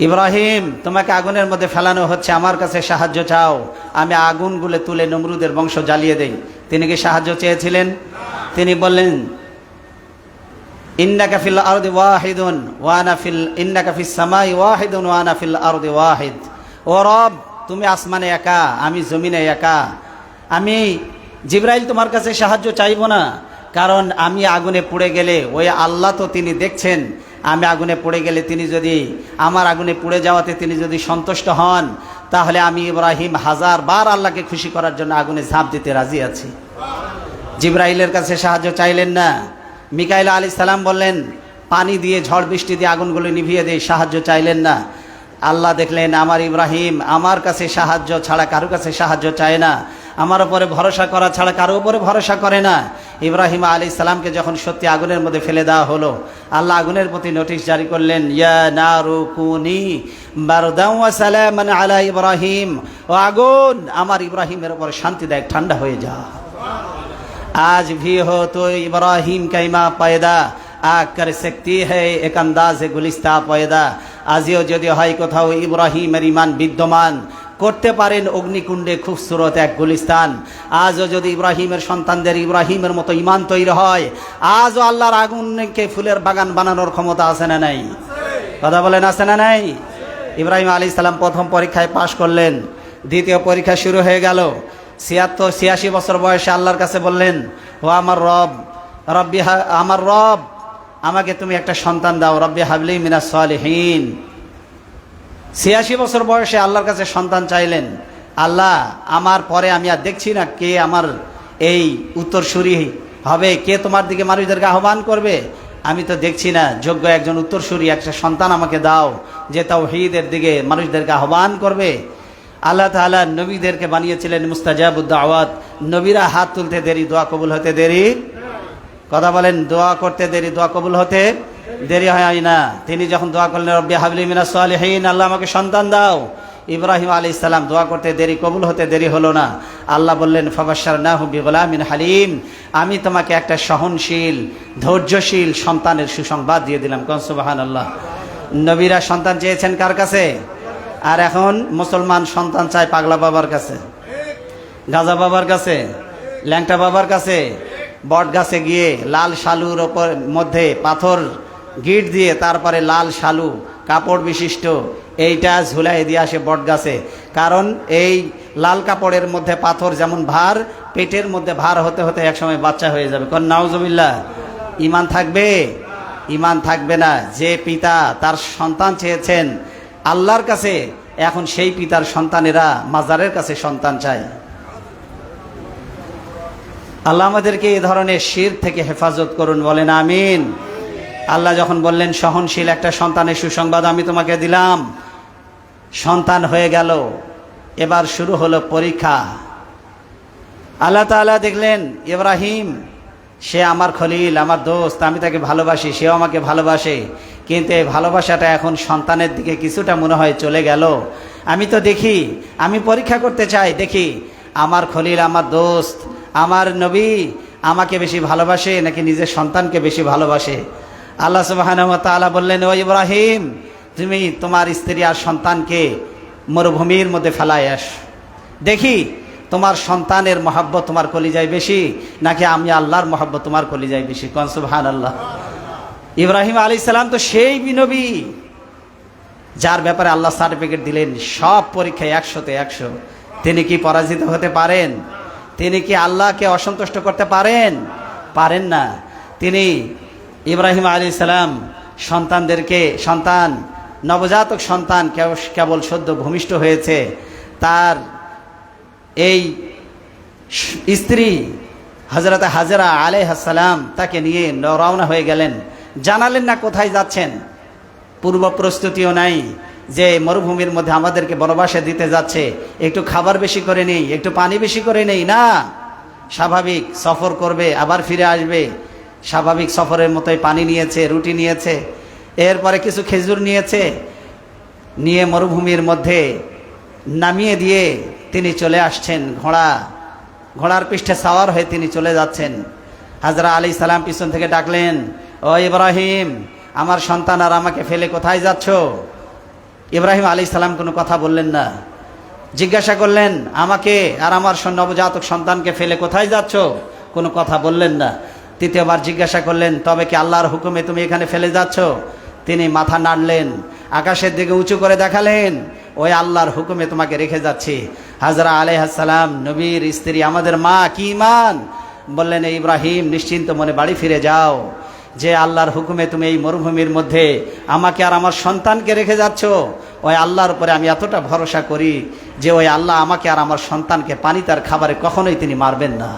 ইব্রাহিম তোমাকে আগুনের মধ্যে ফেলানো হচ্ছে, আমার কাছে সাহায্য চাও, আমি আগুনগুলো তুলে নমরুদের বংশ জ্বালিয়ে দেই। তিনি কি সাহায্য চেয়েছিলেন? তিনি বললেন ইন্নাকা ফিল আরদি ওয়াহিদুন ওয়া আনা ফিল ইন্নাকা ফিস সামাই ওয়াহিদুন ওয়া আনা ফিল আরদি ওয়াহিদ। ও রব তুমি আসমানে একা, আমি জমিনে একা। আমি জিবরাইল তোমার কাছে সাহায্য চাইব না, কারণ আমি আগুনে পুড়ে গেলে ওই আল্লাহ তো তিনি দেখছেন। আমি আগুনে পুড়ে গেলে তিনি যদি আমার আগুনে পুড়ে যাওয়াতে তিনি যদি সন্তুষ্ট হন তাহলে আমি ইব্রাহিম 1000 বার আল্লাহকে খুশি করার জন্য আগুনে ঝাঁপ দিতে রাজি আছি। জিবরাইলের কাছে সাহায্য চাইলেন না। মিকাইল আলাইহিস সালাম বললেন পানি দিয়ে ঝড় বৃষ্টি দিয়ে আগুনগুলো নিভিয়ে দিয়ে সাহায্য চাইলেন না। আল্লাহ দেখলেন আমার ইব্রাহিম আমার কাছে সাহায্য ছাড়া কারো কাছে সাহায্য চায় না, আমার উপরে ভরসা করা ছাড়া কারো উপরে ভরসা করে না। ইব্রাহিম আলাইহিস সালামকে যখন সত্যি আগুনের মধ্যে ফেলে দেওয়া হলো, আল্লাহ আগুনের প্রতি নোটিশ জারি করলেন, ইয়া নারু কুনি বারদাও ওয়া সালামান আলা ইব্রাহিম, ও আগুন আমার ইব্রাহিমের উপর শান্তিদায়ক ঠান্ডা হয়ে যা। आज भी हो तो इब्राहिम का इमा पैदा आग कर सकती है एक अंदाज गुलिस्ता पैदा। আজিও যদি হয় কোথাও ইব্রাহিমের ইমান বিদ্যমান, করতে পারেন অগ্নিকুণ্ডে খুবসুরত এক গুলিস্তান। আজও যদি ইব্রাহিমের সন্তানদের ইব্রাহিমের মতো ইমান তৈরি হয়, আজও আল্লাহর আগুনকে ফুলের বাগান বানানোর ক্ষমতা আছে না নাই? কথা বলেন আছে না নাই? ইব্রাহিম আলাইহিস সালাম প্রথম পরীক্ষায় পাশ করলেন, দ্বিতীয় পরীক্ষা শুরু হয়ে গেল। 86 বছর বয়সে আল্লাহর কাছে বললেন, ও আমার রব, রব্বি আমার রব আমাকে তুমি একটা সন্তান দাও, রব্বি হাবলি মিনাস সালিহিন। 86 বছর বয়সে আল্লাহর কাছে সন্তান চাইলেন। আল্লাহ আমার পরে আমি আর দেখছি না কে আমার এই উত্তরসূরি হবে, কে তোমার দিকে মানুষদেরকে আহ্বান করবে, আমি তো দেখছি না যোগ্য একজন উত্তরসূরি, একটা সন্তান আমাকে দাও যে তাওহীদের দিকে মানুষদেরকে আহ্বান করবে। আল্লাহ তাআলা নবীদেরকে বানিয়েছিলেন মুস্তাজাবুদ দাওয়াত। নবীরা হাত তুলতে দেরি, দোয়া কবুল হতে দেরি। কথা বলেন, দোয়া করতে দেরি, দোয়া কবুল হতে দেরি হয় না। তিনি যখন দোয়া করলেন রব্বি হাবলি মিনাস সালিহিন, আল্লাহ আমাকে সন্তান দাও, ইব্রাহিম আলাইহিস সালাম দোয়া করতে দেরি, কবুল হতে দেরি হলো না। আল্লাহ বললেন ফাবাশশারনাহু বিগুলামিন হালিম, আমি তোমাকে একটা সহনশীল ধৈর্যশীল সন্তানের সুসংবাদ দিয়ে দিলাম। কোন সুবহানাল্লাহ। নবীরা সন্তান চেয়েছেন কার কাছে? আর এখন মুসলমান সন্তান চায় পাগলা বাবার কাছে, গাজা বাবার কাছে, ল্যাংটা বাবার কাছে। বট গাছে গিয়ে লাল শালুর ওপর মধ্যে পাথর গিট দিয়ে তারপরে লাল শালু কাপড় বিশিষ্ট এইটা ঝুলাই দিয়ে আসে বট গাছে। কারণ এই লাল কাপড়ের মধ্যে পাথর যেমন ভার, পেটের মধ্যে ভার হতে হতে একসময় বাচ্চা হয়ে যাবে। কোন নাউজুবিল্লাহ। ইমান থাকবে? ইমান থাকবে না। যে পিতা তার সন্তান চেয়েছেন আল্লাহর কাছে, এখন সেই পিতার সন্তানেরা মাজারের কাছে সন্তান চায়। আল্লাহ আমাদেরকে এই ধরনের শিরক থেকে হেফাজত করুন, বলেন আমিন। আল্লাহ যখন বললেন সহনশীল একটা সন্তানের সুসংবাদ আমি তোমাকে দিলাম, সন্তান হয়ে গেল, এবার শুরু হলো পরীক্ষা। আল্লাহ তাআলা দেখলেন ইব্রাহিম সে আমার খলিল, আমার দোস্ত, আমি তাকে ভালোবাসি, সেও আমাকে ভালোবাসে, কিন্তু এই ভালোবাসাটা এখন সন্তানের দিকে কিছুটা মনে হয় চলে গেল। আমি তো দেখি, আমি পরীক্ষা করতে চাই, দেখি আমার খলিল, আমার দোস্ত, আমার নবী আমাকে বেশি ভালোবাসে নাকি নিজের সন্তানকে বেশি ভালোবাসে। আল্লাহ সুবহানাহু ওয়া তাআলা বললেন, ও ইব্রাহিম তুমি তোমার স্ত্রী আর সন্তানকে মরুভূমির মধ্যে ফেলায় আস, দেখি তোমার সন্তানের মহব্বত তোমার কলিজায় বেশি নাকি আমি আল্লাহর মহব্বত তোমার কলিজায় বেশি। কোন সুবহানাল্লাহ। ইব্রাহিম আলাইহিস সালাম তো সেই নবী যার ব্যাপারে আল্লাহ সার্টিফিকেট দিলেন সব পরীক্ষায় 100তে 100। তিনি কি পরাজিত হতে পারেন? তিনি কি আল্লাহকে অসন্তুষ্ট করতে পারেন? পারেন না। তিনি ইব্রাহিম আলাইহিস সালাম সন্তানদেরকে, সন্তান নবজাতক সন্তান কেবল সদ্য ভূমিষ্ঠ হয়েছে, তার এই স্ত্রী হযরত হাজরা আলাইহিস সালাম তাকে নিয়ে রওনা হয়ে গেলেন। জানালেন না কোথায় যাচ্ছেন, পূর্ব প্রস্তুতিও নাই যে মরুভূমির মধ্যে আমাদেরকে বনবাসে দিতে যাচ্ছে, একটু খাবার বেশি করে নেই, একটু পানি বেশি করে নেই। না, স্বাভাবিক সফর করবে আবার ফিরে আসবে, স্বাভাবিক সফরের মতোই পানি নিয়েছে, রুটি নিয়েছে, এরপরে কিছু খেজুর নিয়েছে, নিয়ে মরুভূমির মধ্যে নামিয়ে দিয়ে তিনি চলে আসছেন। ঘোড়ার পৃষ্ঠে সাওয়ার হয়ে তিনি চলে যাচ্ছেন। হাজরা আলাইহিস সালাম পিছন থেকে ডাকলেন, ও ইব্রাহিম আমার সন্তান আর আমাকে ফেলে কোথায় যাচ্ছ? ইব্রাহিম আলাইহিস সালাম কোনো কথা বললেন না। জিজ্ঞাসা করলেন, আমাকে আর আমার নবজাতক সন্তানকে ফেলে কোথায় যাচ্ছ? কোনো কথা বললেন না। তৃতীয়বার জিজ্ঞাসা করলেন, তবে কি আল্লাহর হুকুমে তুমি এখানে ফেলে যাচ্ছ? তিনি মাথা নাড়লেন, আকাশের দিকে উঁচু করে দেখালেন, ওই আল্লাহর হুকুমে তোমাকে রেখে যাচ্ছি। হাজরা আলাইহিস সালাম নবীর স্ত্রী, আমাদের মা, কি ঈমান? বললেন, ইব্রাহিম নিশ্চিন্ত মনে বাড়ি ফিরে যাও, যে আল্লাহর হুকুমে তুমি এই মরুভূমির মধ্যে আমাকে আর আমার সন্তানকে রেখে যাচ্ছ, ওই আল্লাহর উপরে আমি এতটা ভরসা করি যে ওই আল্লাহ আমাকে আর আমার সন্তানকে পানি তার খাবারে কখনোই তিনি মারবেন না।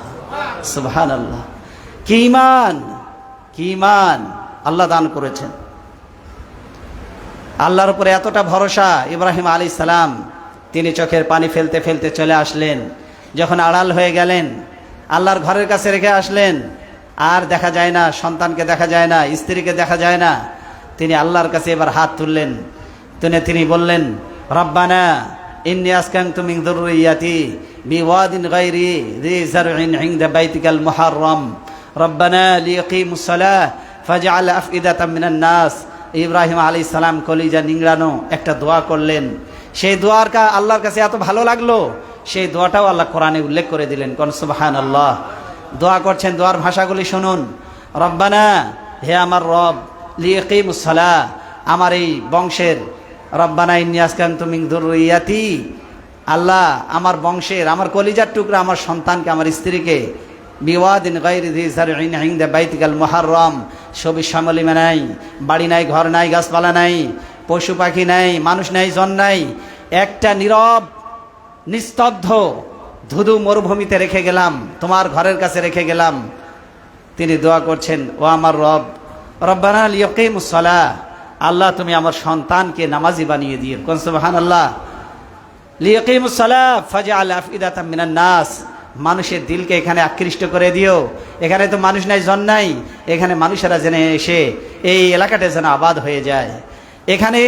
সুবহানাল্লাহ। কি ঈমান, কি ঈমান আল্লাহ দান করেছেন। আল্লাহর উপরে এতটা ভরসা। ইব্রাহিম আলাইহিস সালাম তিনি চোখের পানি ফেলতে ফেলতে চলে আসলেন। যখন আড়াল হয়ে গেলেন, আল্লাহর ঘরের কাছে রেখে আসলেন, আর দেখা যায় না, সন্তানকে দেখা যায় না, স্ত্রীকে দেখা যায় না। তিনি আল্লাহর কাছে এবার হাত তুললেন। তিনি বললেন, রব্বানা ইন্নী আসকানতু মিন যুররিয়াতি বিওয়াদিন গায়রি যি যারইন ইনদা বাইতিকাল মুহাররম রব্বানা লিয়াকিমুস সালাহ ফাজআল আফইদাতাম মিনান নাস। ইব্রাহিম আলাইহিস সালাম কলিজা নিংড়ানো একটা দোয়া করলেন। সেই দোয়ার আল্লাহর কাছে এত ভালো লাগলো, সেই দোয়াটাও আল্লাহ কোরআনে উল্লেখ করে দিলেন। কোন সুবহানাল্লাহ। দোয়া করছেন, দোয়ার ভাষাগুলি শুনুন। রব্বানা, হে আমার রব, লিয়াকিমুস সালাহ, আমার এই বংশের, রব্বানা ইন্নী আসকানতু মিন যুররিয়াতি, আল্লাহ আমার বংশের, আমার কলিজার টুকরা, আমার সন্তানকে, আমার স্ত্রীকে, বিওয়াদিন গায়রি যি যারইন ইনদা বাইতিকাল মুহাররম, সবই শ্যামলিমা নাই, বাড়ি নাই, ঘর নাই, গাছপালা নাই, পশু পাখি নাই, মানুষ নাই, জন নাই, একটা নীরব নিস্তব্ধ ধুধু মরুভূমিতে রেখে গেলাম, তোমার ঘরের কাছে রেখে গেলাম। তিনি দোয়া করছেন, ও আমার রব, রব্বানা লিয়াকিমুস সালাহ, আল্লাহ তুমি আমার সন্তানকে নামাজি বানিয়ে দিও। কোন সুবহানাল্লাহ। লিয়াকিমুস সালাহ ফাজআল আফইদাতাম মিনান নাস, মানুষের দিলকে এখানে আকৃষ্ট করে দিও। এখানে তো মানুষ নাই, জন নাই, এখানে মানুষেরা যেন এসে এই এলাকাটা যেন আবাদ হয়ে যায়। এখানে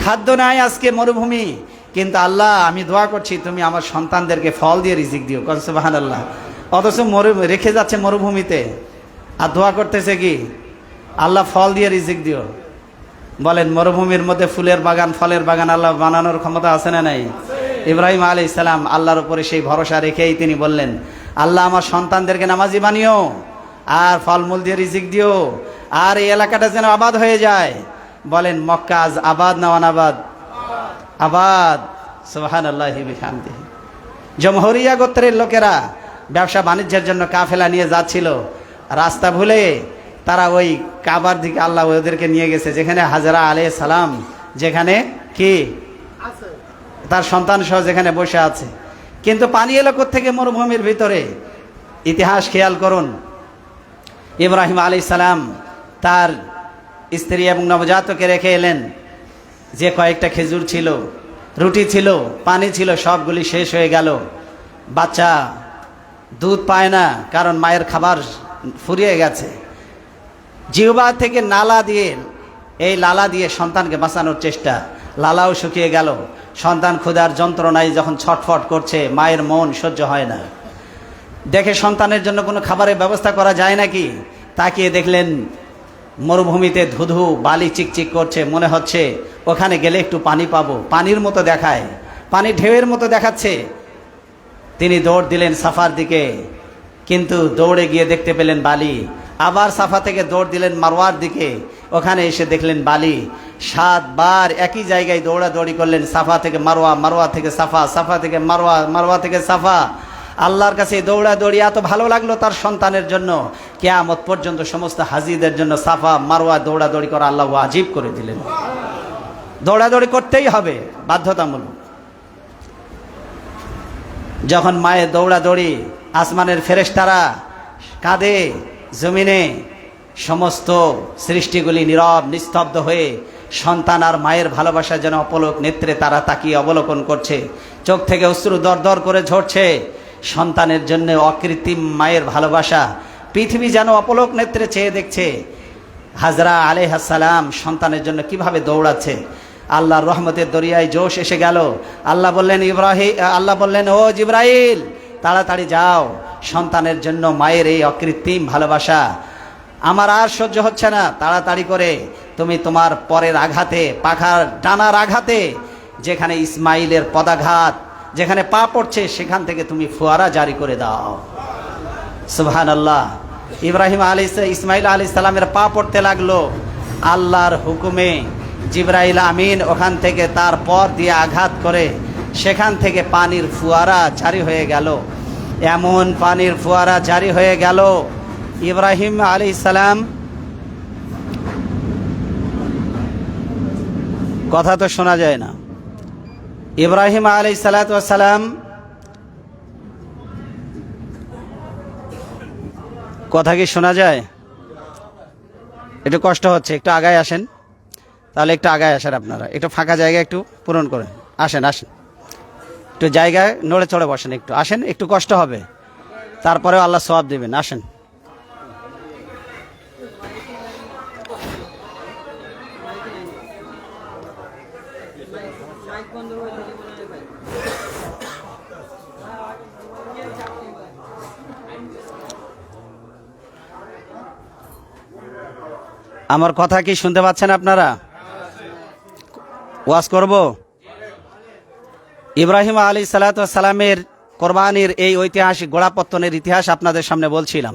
খাদ্য নাই, আজকে মরুভূমি, কিন্তু আল্লাহ আমি দোয়া করছি তুমি আমার সন্তানদেরকে ফল দিয়ে রিজিক দিও। কোন সুবহানাল্লাহ। অথচ রেখে যাচ্ছে মরুভূমিতে, আর দোয়া করতেছে কি, আল্লাহ ফল দিয়ে রিজিক দিও। বলেন, মরুভূমির মধ্যে ফুলের বাগান, ফলের বাগান আল্লাহ বানানোর ক্ষমতা আছে না নাই? ইব্রাহিম আলাইহিস সালাম আল্লাহর উপরে সেই ভরসা রেখেই তিনি বললেন, আল্লাহ আমার সন্তানদেরকে নামাজি বানিও, আর ফলমূল দিয়ে রিজিক দিও, আর এই এলাকাটা যেন আবাদ হয়ে যায়। বলেন, মক্কা আজ আবাদ না অনাবাদ? আবাদ। সুবহানাল্লাহি বিহামদিহি। জমহরিয়া গোত্রের লোকেরা ব্যবসা বাণিজ্যের জন্য কাফেলা নিয়ে যাচ্ছিল, রাস্তা ভুলে তারা ওই কাবার দিকে আল্লাহ ওদেরকে নিয়ে গেছে, যেখানে হাজরা আলাইহিস সালাম যেখানে কি তার সন্তান সহ যেখানে বসে আছে। কিন্তু পানি এলো থেকে মরুভূমির ভিতরে। ইতিহাস খেয়াল করুন, ইব্রাহিম আলাইহিস সালাম তার স্ত্রী এবং নবজাতকে রেখে এলেন। যে কয়েকটা খেজুর ছিল, রুটি ছিল, পানি ছিল, সবগুলি শেষ হয়ে গেল। বাচ্চা দুধ পায় না, কারণ মায়ের খাবার ফুরিয়ে গেছে। জিহ্বা থেকে নালা দিয়ে, এই লালা দিয়ে সন্তানকে বাঁচানোর চেষ্টা, লালাও শুকিয়ে গেল। সন্তান ক্ষুধার যন্ত্রণায় যখন ছটফট করছে, মায়ের মন সহ্য হয় না। দেখে সন্তানের জন্য কোনো খাবারের ব্যবস্থা করা যায় নাকি। তাকিয়ে দেখলেন মরুভূমিতে ধুধু বালি চিকচিক করছে, মনে হচ্ছে ওখানে গেলে একটু পানি পাবো। পানির মতো দেখায়, পানি ঢেউয়ের মতো দেখাচ্ছে। তিনি দৌড় দিলেন সাফার দিকে, কিন্তু দৌড়ে গিয়ে দেখতে পেলেন বালি। আবার সাফা থেকে দৌড় দিলেন মারওয়ার দিকে, ওখানে এসে দেখলেন বালি। 7 বার একই জায়গায় দৌড়াদৌড়ি করলেন, সাফা থেকে মারওয়া, মারওয়া থেকে সাফা, সাফা থেকে মারওয়া, মারওয়া থেকে সাফা। আল্লাহর কাছে দৌড়াদৌড়ি এত ভালো লাগলো তার সন্তানের জন্য, কিয়ামত পর্যন্ত সমস্ত হাজিদের জন্য সাফা মারওয়া দৌড়াদৌড়ি করা আল্লাহ ওয়াজিব করে দিলেন। দৌড়াদৌড়ি করতেই হবে, বাধ্যতামূলক। যখন মায়ের দৌড়াদৌড়ি, আসমানের ফেরেশতারা কাঁদে, জমিনে সমস্ত সৃষ্টিগুলি নীরব নিস্তব্ধ হয়ে সন্তান আর মায়ের ভালোবাসা যেন অপলক নেত্রে তারা তাকিয়ে অবলোকন করছে। চোখ থেকে অশ্রু দরদর করে ঝরছে। সন্তানের জন্য অকৃত্রিম মায়ের ভালোবাসা, পৃথিবী যেন অপলক নেত্রে চেয়ে দেখছে। হাজরা আলাইহিস সালাম সন্তানের জন্য কিভাবে দৌড়াচ্ছে। আল্লাহর রহমতের দরিয়ায় জোশ এসে গেল। আল্লাহ বললেন, ও জিবরাইল, তাড়াতাড়ি যাও, সন্তানের জন্য মায়ের এই অকৃত্রিম ভালোবাসা আমার আর সহ্য হচ্ছে না। তাড়াতাড়ি করে তুমি তোমার পরের আঘাতে, পাখার ডানার আঘাতে, যেখানে ইসমাইলের পদাঘাত, যেখানে পা পড়ছে, সেখান থেকে তুমি ফোয়ারা জারি করে দাও। সুবহানাল্লাহ। ইসমাইল আলাইহিস সালামের পা পড়তে লাগলো। আল্লাহর হুকুমে জিবরাইল আমিন ওখান থেকে তার পর দিয়ে আঘাত করে সেখান থেকে পানির ফুয়ারা জারি হয়ে গেল। এমন পানির ফুয়ারা জারি হয়ে গেল, ইব্রাহিম আলাইহিস সালাম, কথা তো শোনা যায় না। ইব্রাহিম আলাইহিস সালাম কথা কি শোনা যায়? একটু কষ্ট হচ্ছে, একটু আগায় আসেন। তাহলে একটু আগায় আসেন, আপনারা একটু ফাঁকা জায়গা একটু পূরণ করেন। আসেন আসেন, একটু জায়গায় নড়ে চড়ে বসেন, একটু আসেন, একটু কষ্ট হবে, তারপরেও আল্লাহ সওয়াব দেবেন। আসেন। আমার কথা কি শুনতে পাচ্ছেন আপনারা? ওয়াজ করব। ইব্রাহিম আলাইহিস সালামের কোরবানির এই ঐতিহাসিক গোড়াপত্তনের ইতিহাস আপনাদের সামনে বলছিলাম।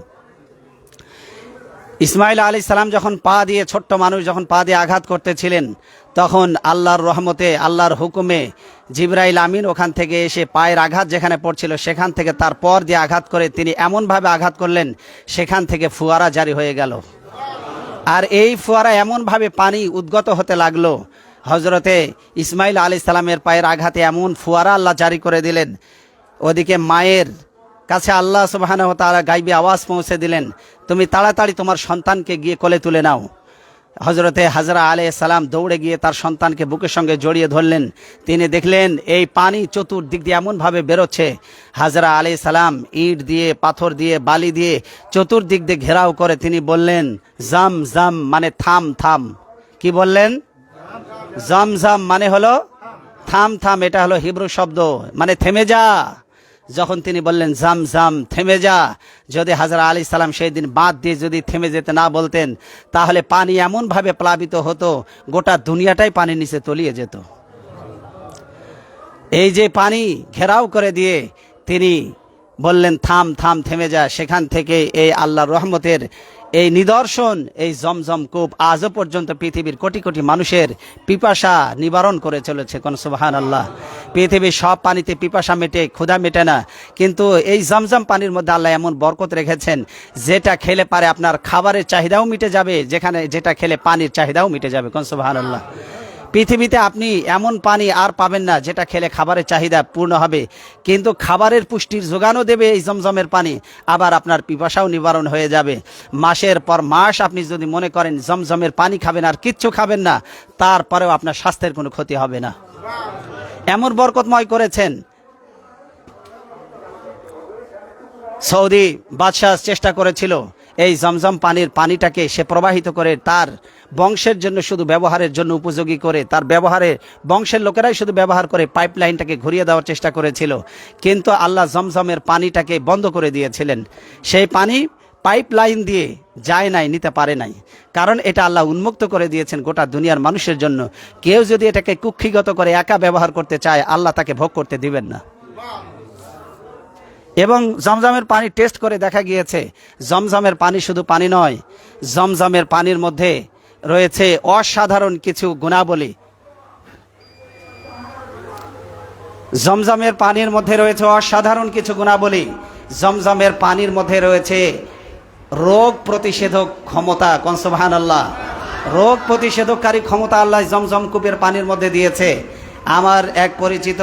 ইসমাইল আলাইহিস সালাম যখন পা দিয়ে, ছোট্ট মানুষ যখন পা দিয়ে আঘাত করতেছিলেন, তখন আল্লাহর রহমতে, আল্লাহর হুকুমে জিবরাইল আমিন ওখান থেকে এসে পায়ের আঘাত যেখানে পড়ছিল সেখান থেকে তার পর দিয়ে আঘাত করে তিনি এমনভাবে আঘাত করলেন সেখান থেকে ফুয়ারা জারি হয়ে গেল। আর এই ফুয়ারা এমনভাবে পানি উদ্গত হতে লাগলো, হজরতে ইসমাইল আলাইহিস সালামের পায়ের আঘাতে এমন ফুয়ারা আল্লাহ জারি করে দিলেন। ওদিকে মায়ের কাছে আল্লাহ সুবহানাহু ওয়া তাআলা গাইবী আওয়াজ পৌঁছে দিলেন, তুমি তাড়াতাড়ি তোমার সন্তানকে গিয়ে কোলে তুলে নাও। হজরতে হাজরা আলাইহিস সালাম দৌড়ে গিয়ে তার সন্তানকে বুকের সঙ্গে জড়িয়ে ধরলেন। তিনি দেখলেন এই পানি চতুর্দিক দিয়ে এমনভাবে বেরোচ্ছে, হাজরা আলাইহিস সালাম ইট দিয়ে, পাথর দিয়ে, বালি দিয়ে চতুর্দিক দিয়ে ঘেরাও করে তিনি বললেন, জাম জাম, মানে থাম থাম। কি বললেন? জাম জাম মানে হলো থাম থাম, এটা হলো হিব্রু শব্দ, মানে থেমে যা। যখন তিনি বললেন জাম জাম, থেমে যা, যদি হাজরা আলাইহিস সালাম সেই দিন বাঁধ দিয়ে যদি থেমে যেতে না বলতেন, তাহলে পানি এমনভাবে প্লাবিত হতো, গোটা দুনিয়াটাই পানির নিচে তলিয়ে যেত। এই যে পানি ঘেরাও করে দিয়ে তিনি বললেন থাম থাম, থেমে যা, সেখান থেকে এই আল্লাহর রহমতের এই নিদর্শন, এই জমজম কূপ আজও পর্যন্ত পৃথিবীর কোটি কোটি মানুষের পিপাসা নিবারণ করে চলেছে। কোন সুবহানাল্লাহ। পৃথিবীর সব পানিতে পিপাসা মেটে, ক্ষুধা মেটে না, কিন্তু এই জমজম পানির মধ্যে আল্লাহ এমন বরকত রেখেছেন যেটা খেলে পারে আপনার খাবারের চাহিদাও মিটে যাবে, যেটা খেলে পানির চাহিদাও মিটে যাবে। কোন সুবহানাল্লাহ। পৃথিবীতে আপনি এমন পানি আর পাবেন না যেটা খেলে খাবারের চাহিদা পূর্ণ হবে, কিন্তু খাবারের পুষ্টির যোগানও দেবে এই জমজমের পানি, আবার আপনার পিপাসাও নিবারণ হয়ে যাবে। মাসের পর মাস আপনি যদি মনে করেন জমজমের পানি খাবেন আর কিচ্ছু খাবেন না, তারপরেও আপনার স্বাস্থ্যের কোনো ক্ষতি হবে না। এমন বরকতময় করেছেন। সৌদি বাদশাহ চেষ্টা করেছিল এই জমজম পানিটাকে সে প্রবাহিত করে তার বংশের জন্য, শুধু ব্যবহারের জন্য উপযোগী করে, তার ব্যবহারে বংশের লোকেরাই শুধু ব্যবহার করে পাইপ লাইনটাকে ঘুরিয়ে দেওয়ার চেষ্টা করেছিল, কিন্তু আল্লাহ জমজমের পানিটাকে বন্ধ করে দিয়েছিলেন। সেই পানি পাইপ লাইন দিয়ে যায় নাই, নিতে পারে নাই, কারণ এটা আল্লাহ উন্মুক্ত করে দিয়েছেন গোটা দুনিয়ার মানুষের জন্য। কেউ যদি এটাকে কুক্ষিগত করে একা ব্যবহার করতে চায়, আল্লাহ তাকে ভোগ করতে দিবেন না। এবং জমজমের পানি টেস্ট করে দেখা গিয়েছে, জমজমের পানি শুধু পানি নয়, জমজমের পানির মধ্যে রয়েছে অসাধারণ কিছু গুণাবলী। জমজমের পানির মধ্যে রয়েছে অসাধারণ কিছু গুণাবলী। জমজমের পানির মধ্যে রয়েছে রোগ প্রতিষেধক ক্ষমতা। কোন সুবহানাল্লাহ। রোগ প্রতিষেধককারী ক্ষমতা আল্লাহ জমজম কূপের পানির মধ্যে দিয়েছে। আমার এক পরিচিত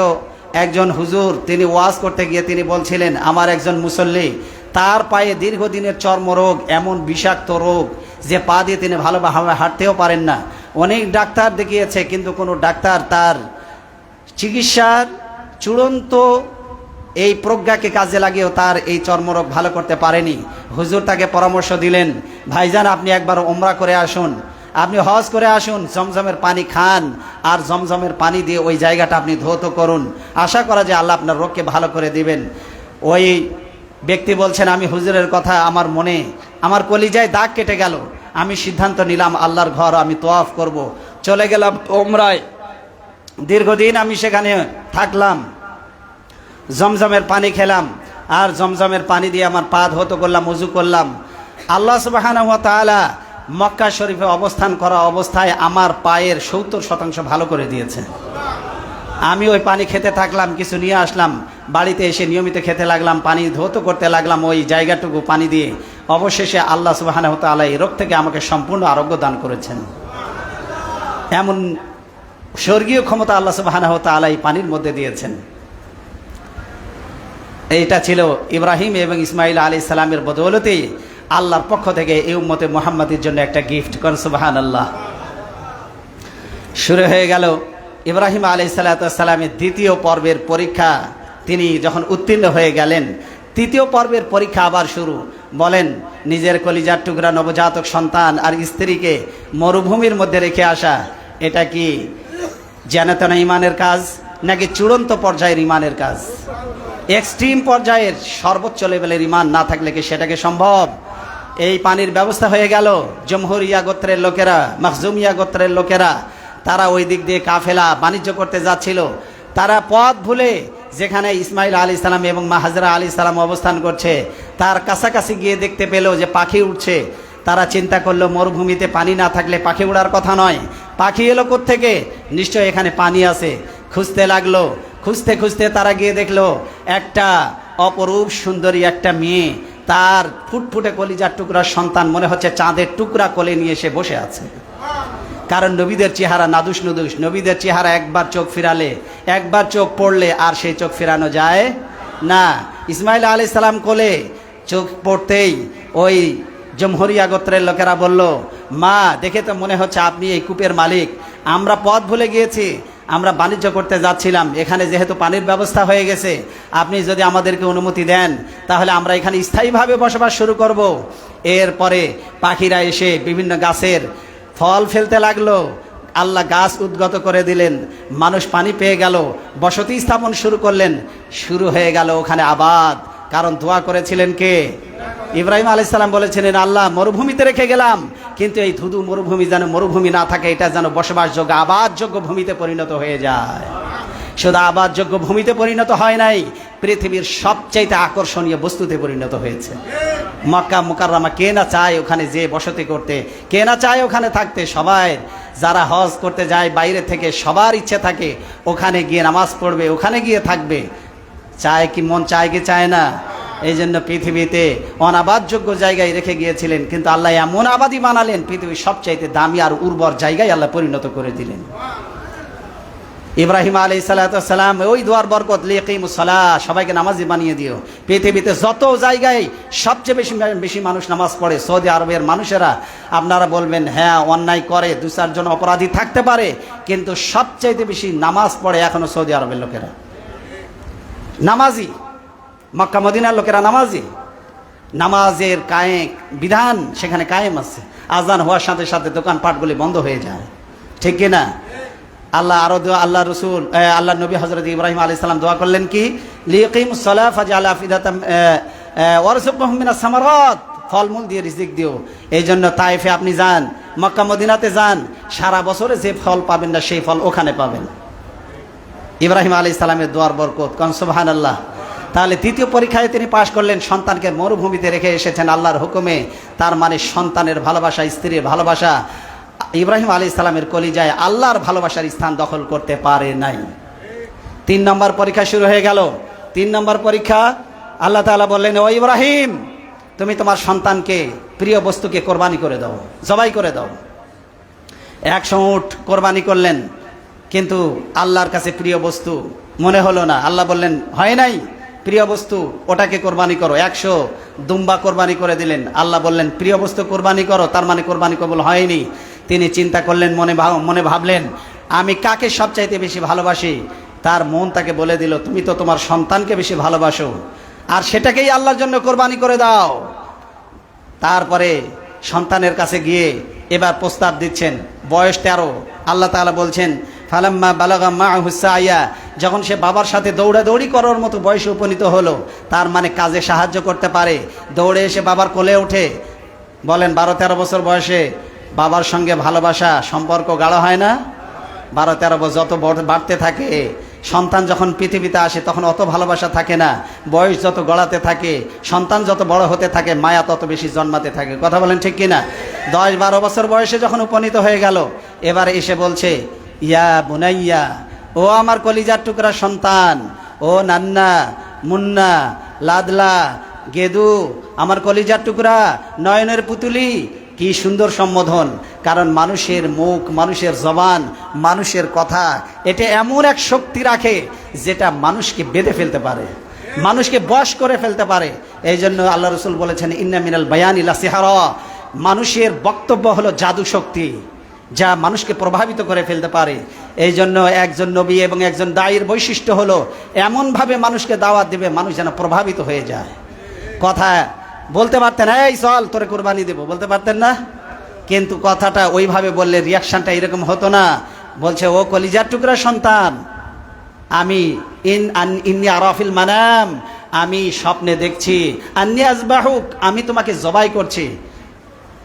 একজন হুজুর, তিনি ওয়াজ করতে গিয়ে তিনি বলছিলেন, আমার একজন মুসল্লি, তার পায়ে দীর্ঘদিনের চর্মরোগ, এমন বিষাক্ত রোগ যে পা দিয়ে তিনি ভালোভাবে হাঁটতেও পারেন না। অনেক ডাক্তার দেখিয়েছে, কিন্তু কোনো ডাক্তার তার চিকিৎসার চূড়ান্ত এই প্রজ্ঞাকে কাজে লাগিয়েও তার এই চর্মরোগ ভালো করতে পারেনি। হুজুর তাকে পরামর্শ দিলেন, ভাইজান আপনি একবার ওমরা করে আসুন, আপনি হজ করে আসুন, জমজমের পানি খান, আর জমজমের পানি দিয়ে ওই জায়গাটা আপনি ধৌত করুন, আশা করা যায় আল্লাহ আপনার রোগকে ভালো করে দিবেন। ওই ব্যক্তি বলছেন, আমি হুজুরের কথা আমার মনে, আমার কলিজায় দাগ কেটে গেল, আমি সিদ্ধান্ত নিলাম আল্লাহর ঘর আমি তোয়াফ করব। চলে গেলাম ওমরায়। দীর্ঘদিন আমি সেখানে থাকলাম, জমজমের পানি খেলাম, আর জমজমের পানি দিয়ে আমার পা ধৌত করলাম, ওযু করলাম। আল্লাহ সুবহানাহু ওয়া তাআলা মক্কা শরীফে অবস্থান করা অবস্থায় আমার পায়ের 70% ভালো করে দিয়েছে। আমি ওই পানি খেতে থাকলাম, কিছু নিয়ে আসলাম, বাড়িতে এসে নিয়মিত খেতে লাগলাম, পানি ধৌত করতে লাগলাম ওই জায়গাটুকু পানি দিয়ে। অবশেষে আল্লাহ সুবহানাহু ওয়া তাআলা এই রোগ থেকে আমাকে সম্পূর্ণ আরোগ্য দান করেছেন। এমন স্বর্গীয় ক্ষমতা আল্লাহ সুবহানাহু ওয়া তাআলা এই পানির মধ্যে দিয়েছেন। এইটা ছিল ইব্রাহিম এবং ইসমাইল আলাইহিস সালামের বদৌলতেই আল্লাহর পক্ষ থেকে এই উম্মতে মুহাম্মাদের জন্য একটা গিফট। করেন সুবহানাল্লাহ। শুরু হয়ে গেল ইব্রাহিম আলাইহিস সালামের দ্বিতীয় পর্বের পরীক্ষা। তিনি যখন উত্তীর্ণ হয়ে গেলেন, তৃতীয় পর্বের পরীক্ষা আবার শুরু। বলেন, নিজের কলিজার টুকরা নবজাতক সন্তান আর স্ত্রীকে মরুভূমির মধ্যে রেখে আসা, এটা কি জানাতেনা ইমানের কাজ নাকি চূড়ান্ত পর্যায়ের ইমানের কাজ? এক্সট্রিম পর্যায়ের সর্বোচ্চ লেভেলের ইমান না থাকলে কি সেটাকে সম্ভব? এই পানির ব্যবস্থা হয়ে গেল। জমহুরিয়া গোত্রের লোকেরা, মখজুমিয়া গোত্রের লোকেরা, তারা ওই দিক দিয়ে কাফেলা বাণিজ্য করতে যাচ্ছিল। তারা পথ ভুলে যেখানে ইসমাইল আলাইহিস সালাম এবং মা হাজরা আলাইহিস সালাম অবস্থান করছে, তার কাছাকাছি গিয়ে দেখতে পেল যে পাখি উঠছে। তারা চিন্তা করলো, মরুভূমিতে পানি না থাকলে পাখি উড়ার কথা নয়, পাখি এলো কোত্থেকে? নিশ্চয় এখানে পানি আছে। খুঁজতে লাগলো। খুঁজতে খুঁজতে তারা গিয়ে দেখলো একটা অপরূপ সুন্দরী একটা মেয়ে, তার ফুটফুটে কলিজার টুকরার সন্তান, মনে হচ্ছে চাঁদের টুকরা কোলে নিয়ে এসে বসে আছে। কারণ নবীদের চেহারা নাদুস নুদুস, নবীদের চেহারা একবার চোখ ফিরালে, একবার চোখ পড়লে আর সেই চোখ ফিরানো যায় না। ইসমাইল আলাইহিস সালাম কোলে চোখ পড়তেই ওই জমহুরিয়া গোত্রের লোকেরা বলল, মা, দেখে তো মনে হচ্ছে আপনি এই কূপের মালিক। আমরা পথ ভুলে গিয়েছি, আমরা বাণিজ্য করতে যাচ্ছিলাম, এখানে যেহেতু পানির ব্যবস্থা হয়ে গেছে, আপনি যদি আমাদেরকে অনুমতি দেন তাহলে আমরা এখানে স্থায়ীভাবে বসবাস শুরু করব। এরপরে পাখিরা এসে বিভিন্ন গাছের ফল ফেলতে লাগলো। আল্লাহ গাছ উদ্গত করে দিলেন, মানুষ পানি পেয়ে গেল, বসতি স্থাপন শুরু করলেন। শুরু হয়ে গেল ওখানে আবাদ। কারণ দোয়া করেছিলেন কে? ইব্রাহিম আলাইহিস সালাম বলেছিলেন, আল্লাহ, মরুভূমিতে রেখে গেলাম, কিন্তু এই ধুধু মরুভূমি যেন মরুভূমি না থাকে, এটা যেন বসবাসযোগ্য আবাদযোগ্য ভূমিতে পরিণত হয়ে যায়। শুধু আবাদযোগ্য ভূমিতে পরিণত হয় নাই, পৃথিবীর সবচাইতে আকর্ষণীয় বস্তুতে পরিণত হয়েছে। মক্কা মুকাররমা, কে না চায় ওখানে যে বসতি করতে, কে না চায় ওখানে থাকতে? সবাই যারা হজ করতে যায় বাইরে থেকে, সবার ইচ্ছে থাকে ওখানে গিয়ে নামাজ পড়বে, ওখানে গিয়ে থাকবে। চায় কি? মন চায় কি চায় না? এই জন্য পৃথিবীতে অনাবাদযোগ্য জায়গায় রেখে গিয়েছিলেন, কিন্তু আল্লাহ এমন আবাদি বানালেন, পৃথিবীর সবচাইতে দামি আর উর্বর জায়গায় আল্লাহ পরিণত করে দিলেন। ইব্রাহিম আলাইহিস সালাম ওই দোয়ার বরকত, লিয়াকিমুস সালাহ, সবাইকে নামাজি বানিয়ে দিও। পৃথিবীতে যত জায়গায় সবচেয়ে বেশি মানুষ নামাজ পড়ে সৌদি আরবের মানুষেরা। আপনারা বলবেন, হ্যাঁ, অন্যায় করে, দু চারজন অপরাধী থাকতে পারে, কিন্তু সবচাইতে বেশি নামাজ পড়ে এখনো সৌদি আরবের লোকেরা। নামাজি, মক্কা মদিনার লোকেরা নামাজি। নামাজের বিধান সেখানে কায়েম আছে। আজান হওয়ার সাথে সাথে দোকানপাটগুলি বন্ধ হয়ে যায়, ঠিক কিনা? আল্লাহ আরো আল্লাহ রসুল, আল্লাহ নবী হযরত ইব্রাহিম আলাইহিস সালাম দোয়া করলেন কি? লিয়াকিমুস সালাহ ফাজআল আফিদাতাম ওয়ারযুকহুম মিনাস সামারাত, ফলমূল দিয়ে রিজিক দিও। এই জন্য তায়েফে আপনি যান, মক্কা মদিনাতে যান, সারা বছরে যে ফল পাবেন না সেই ফল ওখানে পাবেন। ইব্রাহিম আলাইহিস সালামের দোয়ার বরকত, কোন সুবহানাল্লাহ। তাহলে তৃতীয় পরীক্ষায় তিনি পাশ করলেন, সন্তানকে মরুভূমিতে রেখে এসেছেন আল্লাহর হুকুমে। তার মানে সন্তানের ভালোবাসা, স্ত্রীর ভালোবাসা ইব্রাহিম আলাইহিস সালামের কলিজায় আল্লাহর ভালোবাসার স্থান দখল করতে পারে নাই। 3 নম্বর পরীক্ষা শুরু হয়ে গেল। 3 নম্বর পরীক্ষা, আল্লাহ তাআলা বললেন, ও ইব্রাহিম, তুমি তোমার সন্তানকে, প্রিয় বস্তুকে কোরবানি করে দাও, জবাই করে দাও। 100 উট কোরবানি করলেন, কিন্তু আল্লাহর কাছে প্রিয় বস্তু মনে হলো না। আল্লাহ বললেন, হয় নাই, প্রিয় বস্তু ওটাকে কোরবানি করো। 100 দুম্বা কোরবানি করে দিলেন। আল্লাহ বললেন, প্রিয় বস্তু কোরবানি করো, তার মানে কোরবানি কবুল হয়নি। তিনি চিন্তা করলেন, মনে ভাবলেন, আমি কাকে সবচাইতে বেশি ভালোবাসি? তার মন তাকে বলে দিল, তুমি তো তোমার সন্তানকে বেশি ভালোবাসো, আর সেটাকেই আল্লাহর জন্য কোরবানি করে দাও। তারপরে সন্তানের কাছে গিয়ে এবার প্রস্তাব দিচ্ছেন। বয়স 13। আল্লাহ তাআলা বলছেন, ফালাম্মা বালাগা মাআহু সাইয়া, যখন সে বাবার সাথে দৌড়াদৌড়ি করার মতো বয়সে উপনীত হলো, তার মানে কাজে সাহায্য করতে পারে, দৌড়ে এসে বাবার কোলে ওঠে। বলেন, 12-13 বছর বয়সে বাবার সঙ্গে ভালোবাসা সম্পর্ক গাঢ় হয় না? 12-13 বছর যত বাড়তে থাকে, সন্তান যখন পৃথিবীতে আসে তখন অত ভালোবাসা থাকে না। বয়স যত গড়াতে থাকে, সন্তান যত বড় হতে থাকে, মায়া তত বেশি জন্মাতে থাকে। কথা বলেন ঠিক কিনা? 10-12 বছর বয়সে যখন উপনীত হয়ে গেল, এবারে এসে বলছে, ইয়া বুনাইয়া, ও আমার কলিজার টুকরা সন্তান, ও নান্না, মুন্না, লাদলা, গেদু, আমার কলিজার টুকরা, নয়নের পুতুলি। কি সুন্দর সম্বোধন! কারণ মানুষের মুখ, মানুষের জবান, মানুষের কথা, এটা এমন এক শক্তি রাখে যেটা মানুষকে বেঁধে ফেলতে পারে। মানুষকে বশ করে ফেলতে পারে। এই জন্য আল্লাহ রসুল বলেছেন ইন্না মিনাল বায়ানি লা সিহরা, মানুষের বক্তব্য হলো জাদু শক্তি, যা মানুষকে প্রভাবিত করে ফেলতে পারে। এই জন্য একজন নবী এবং একজন দায়ীর বৈশিষ্ট্য হলো এমনভাবে মানুষকে দাওয়াত দিবে মানুষ যেন প্রভাবিত হয়ে যায়। কথা বলতে পারতেন এই চল তোরে কুরবানি দেব, বলতে পারতেন না, কিন্তু কথাটা ওইভাবে বললে রিয়াকশনটা এরকম হতো না। বলছে ও কলিজার টুকরা সন্তান, আমি ইন্নী আরাফিল মানাম, আমি স্বপ্নে দেখছি, আন্নী আযবাহুক, আমি তোমাকে জবাই করছি।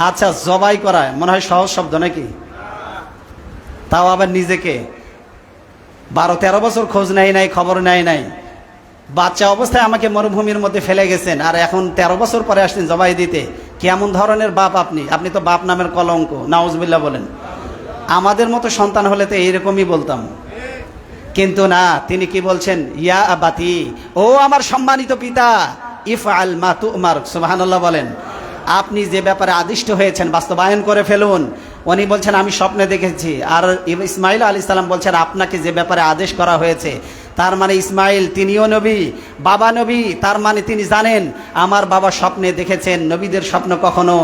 আচ্ছা, জবাই করা মনে হয় সহজ শব্দ নাকি? তাও আবার নিজেকে 12-13 বছর খোঁজ নেয় নাই, খবর নেয় নাই, বাচ্চা অবস্থায় আমাকে মরুভূমির মধ্যে ফেলে গেছেন, আর এখন 13 বছর পরে আসছেন জবাই দিতে। কেমন ধরনের বাপ আপনি? আপনি তো বাপ নামের কলঙ্ক, নাউজুবিল্লাহ বলেন। আমাদের মতো সন্তান হলে তো এইরকমই বলতাম, কিন্তু না, তিনি কি বলছেন, ইয়া আবাতি, ও আমার সম্মানিত পিতা, ইফআল মা তুমার, সুবহানাল্লাহ বলেন। আপনি যে ব্যাপারে আদিষ্ট হয়েছেন বাস্তবায়ন করে ফেলুন। উনি বলছেন আমি স্বপ্নে দেখেছি, আর ইসমাইল আলাইহিস সালাম বলছেন আপনাকে যে ব্যাপারে আদেশ করা হয়েছে, তার মানে ইসমাইল তিনিও নবী, বাবা নবী, তার মানে তিনি জানেন আমার বাবা স্বপ্নে দেখেছেন। নবীদের স্বপ্ন কখনো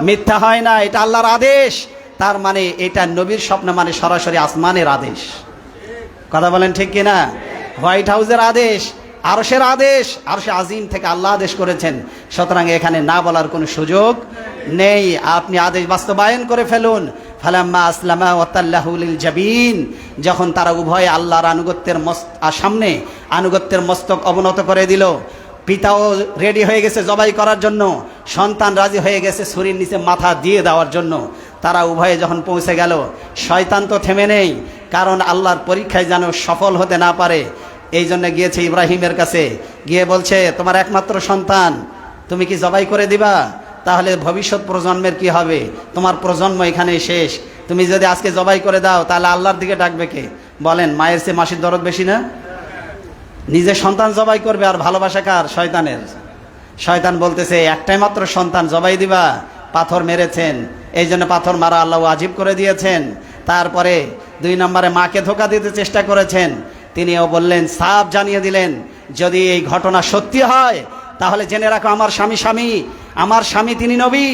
মিথ্যা হয় না, এটা আল্লাহর আদেশ। তার মানে এটা নবীর স্বপ্ন মানে সরাসরি আসমানের আদেশ। কথা বলেন ঠিক কিনা? হোয়াইট হাউসের আদেশ, আরশের আদেশ, আরশে আজিম থেকে আল্লাহ আদেশ করেছেন। সুতরাং এখানে না বলার কোনো সুযোগ নেই, আপনি আদেশ বাস্তবায়ন করে ফেলুন। ফালাম্মা আসলামা ওয়াতাল্লাহু লিল জাবিন, যখন তারা উভয়ে আল্লাহর আনুগত্যের সামনে আনুগত্যের মস্তক অবনত করে দিল, পিতাও রেডি হয়ে গেছে জবাই করার জন্য, সন্তান রাজি হয়ে গেছে ছুরির নিচে মাথা দিয়ে দেওয়ার জন্য। তারা উভয়ে যখন পৌঁছে গেল, শয়তান তো থেমে নেই, কারণ আল্লাহর পরীক্ষায় যেন সফল হতে না পারে, এই জন্য গিয়েছে ইব্রাহিমের কাছে, গিয়ে বলছে তোমার একমাত্র সন্তান, তুমি কি জবাই করে দিবা? তাহলে ভবিষ্যৎ প্রজন্মের কি হবে? তোমার প্রজন্ম এখানেই শেষ। তুমি যদি আজকে জবাই করে দাও তাহলে আল্লাহর দিকে ডাকবে কে? বলেন, মায়ের চেয়ে মাসির দরদ বেশি না? নিজের সন্তান জবাই করবে, আর ভালোবাসা কার? শয়তানের। শয়তান বলতেছে একটাই মাত্র সন্তান, জবাই দিবা? পাথর মেরেছেন, এই জন্য পাথর মারা আল্লাহ ওয়াজিব করে দিয়েছেন। তারপরে 2 নম্বরে মাকে ধোঁকা দিতে চেষ্টা করেছেন, তিনিও বললেন, সাফ জানিয়ে দিলেন যদি এই ঘটনা সত্যি হয় তাহলে জেনে রাখো আমার স্বামী তিনি নবী,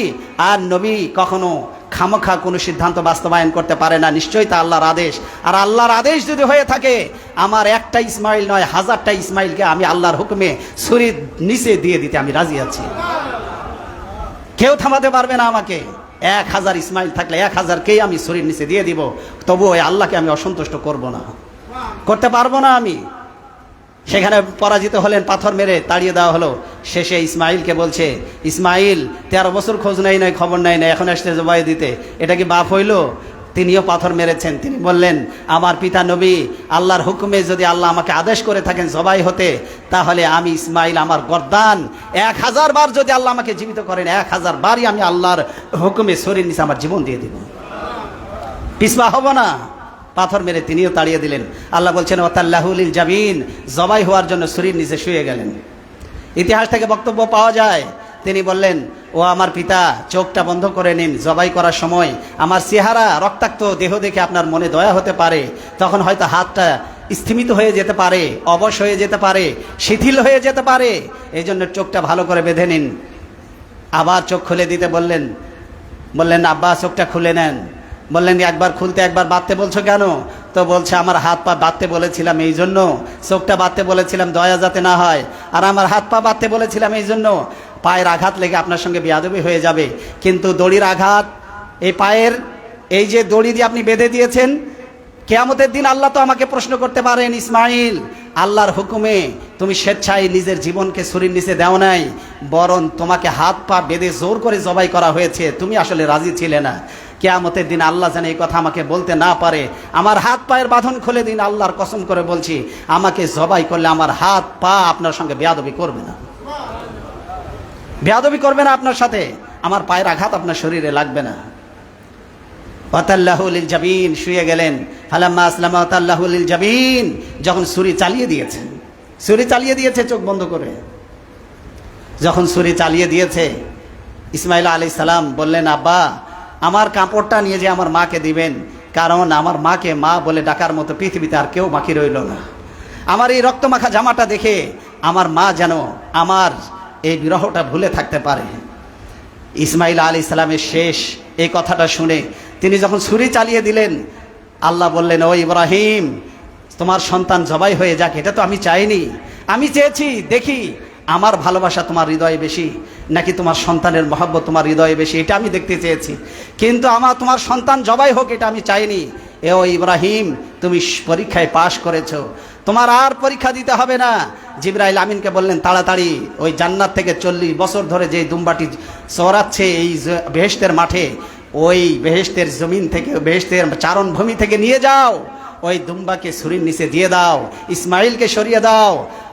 আর নবী কখনো খামোখা কোনো সিদ্ধান্ত বাস্তবায়ন করতে পারে না, নিশ্চয়ই তা আল্লাহর আদেশ। আর আল্লাহর আদেশ যদি হয়ে থাকে, আমার একটা ইসমাইল নয় 1000টা ইসমাইলকে আমি আল্লাহর হুকুমে ছুরির নিচে দিয়ে দিতে আমি রাজি আছি। কেউ থামাতে পারবে না আমাকে। 1000 ইসমাইল থাকলে 1000কেই আমি ছুরির নিচে দিয়ে দিব, তবু ওই আল্লাহকে আমি অসন্তুষ্ট করব না, করতে পারবো না আমি। সেখানে পরাজিত হলেন, পাথর মেরে তাড়িয়ে দেওয়া হলো। শেষে ইসমাইলকে বলছে, ইসমাইল 13 বছর খোঁজ নেই নাই, খবর নেই নাই, এখন আসতে জবাই দিতে, এটা কি বাপ হইল? তিনিও পাথর মেরেছেন। তিনি বললেন, আমার পিতা নবী, আল্লাহর হুকুমে যদি আল্লাহ আমাকে আদেশ করে থাকেন জবাই হতে, তাহলে আমি ইসমাইল আমার গর্দান 1000 বার যদি আল্লাহ আমাকে জীবিত করেন, 1000 বারই আমি আল্লাহর হুকুমে শরীর নিচে আমার জীবন দিয়ে দিব, পিছপা হব না। পাথর মেরে তিনিও তাড়িয়ে দিলেন। আল্লাহ বলছেন ওয়াতাল্লাহু লিল জাবিন, জবাই হওয়ার জন্য শরীর নিচে শুয়ে গেলেন। ইতিহাস থেকে বক্তব্য পাওয়া যায়, তিনি বললেন, ও আমার পিতা, চোখটা বন্ধ করে নিন, জবাই করার সময় আমার চেহারা রক্তাক্ত দেহ দেখে আপনার মনে দয়া হতে পারে, তখন হয়তো হাতটা স্থিমিত হয়ে যেতে পারে, অবশ হয়ে যেতে পারে, শিথিল হয়ে যেতে পারে, এই জন্য চোখটা ভালো করে বেঁধে নিন। আবার চোখ খুলে দিতে বললেন আব্বা চোখটা খুলে নেন। বললেন একবার খুলতে একবার বাঁধতে বলছো কেন? তো বলছে আমার হাত পা বাঁধতে বলেছিলাম এই জন্য, চোখটা বাঁধতে বলেছিলাম দয়া যাতে না হয়, আর আমার হাত পা বাঁধতে বলেছিলাম এই জন্য পায়ের আঘাত লেগে আপনার সঙ্গে বেয়াদবি হয়ে যাবে। কিন্তু দড়ির আঘাত, এই পায়ের এই যে দড়ি দিয়ে আপনি বেঁধে দিয়েছেন, কিয়ামতের দিন আল্লাহ তো আমাকে প্রশ্ন করতে পারেন, ইসমাইল আল্লাহর হুকুমে তুমি স্বেচ্ছায় নিজের জীবনকে ছুরির নিচে দাও নাই, বরং তোমাকে হাত পা বেঁধে জোর করে জবাই করা হয়েছে, তুমি আসলে রাজি ছিলে না। কিয়ামতের দিন আল্লাহ যেন এই কথা আমাকে বলতে না পারে, আমার হাত পায়ের বাঁধন খুলে দিন। আল্লাহর কসম করে বলছি, আমাকে জবাই করলে আমার হাত পা আপনার সঙ্গে বেয়াদবি করবে না, বেয়াদবি করবে না আপনার সাথে, আমার পায়ের আঘাত আপনার শরীরে লাগবে না। ওয়াতাল্লাহু লিল জাবিন, শুয়ে গেলেন। ফালাম্মা আসলামা ওয়াতাল্লাহু লিল জাবিন, যখন ছুরি চালিয়ে দিয়েছে চোখ বন্ধ করে, যখন ছুরি চালিয়ে দিয়েছে, ইসমাইল আলাইহিস সালাম বললেন, আব্বা আমার কাপড়টা নিয়ে যে আমার মাকে দিবেন, কারণ আমার মাকে মা বলে ডাকার মতো পৃথিবীতে আর কেউ বাকি রইল না। আমার এই রক্তমাখা জামাটা দেখে আমার মা যেন আমার এই বিরহটা ভুলে থাকতে পারে। ইসমাইল আলাইহিস সালামের শেষ এই কথাটা শুনে তিনি যখন ছুরি চালিয়ে দিলেন, আল্লাহ বললেন, ও ইব্রাহিম, তোমার সন্তান জবাই হয়ে যাক, এটা তো আমি চাইনি। আমি চেয়েছি দেখি আমার ভালোবাসা তোমার হৃদয়ে বেশি নাকি তোমার সন্তানের মহব্বত তোমার হৃদয়ে বেশি, এটা আমি দেখতে চেয়েছি, কিন্তু তোমার সন্তান জবাই হোক এটা আমি চাইনি। ও ইব্রাহিম, তুমি পরীক্ষায় পাশ করেছো, তোমার আর পরীক্ষা দিতে হবে না। জিবরাইল আমিনকে বললেন, তাড়াতাড়ি ওই জান্নাত থেকে 40 বছর ধরে যে দুম্বাটি চড়াচ্ছে এই বেহেশতের মাঠে, ওই বেহেশতের জমিন থেকে, বেহেশতের চারণভূমি থেকে নিয়ে যাও, ওই দুম্বাকে ছুরির নিচে দিয়ে দাও, ইসমাইলকে সরিয়ে দাও।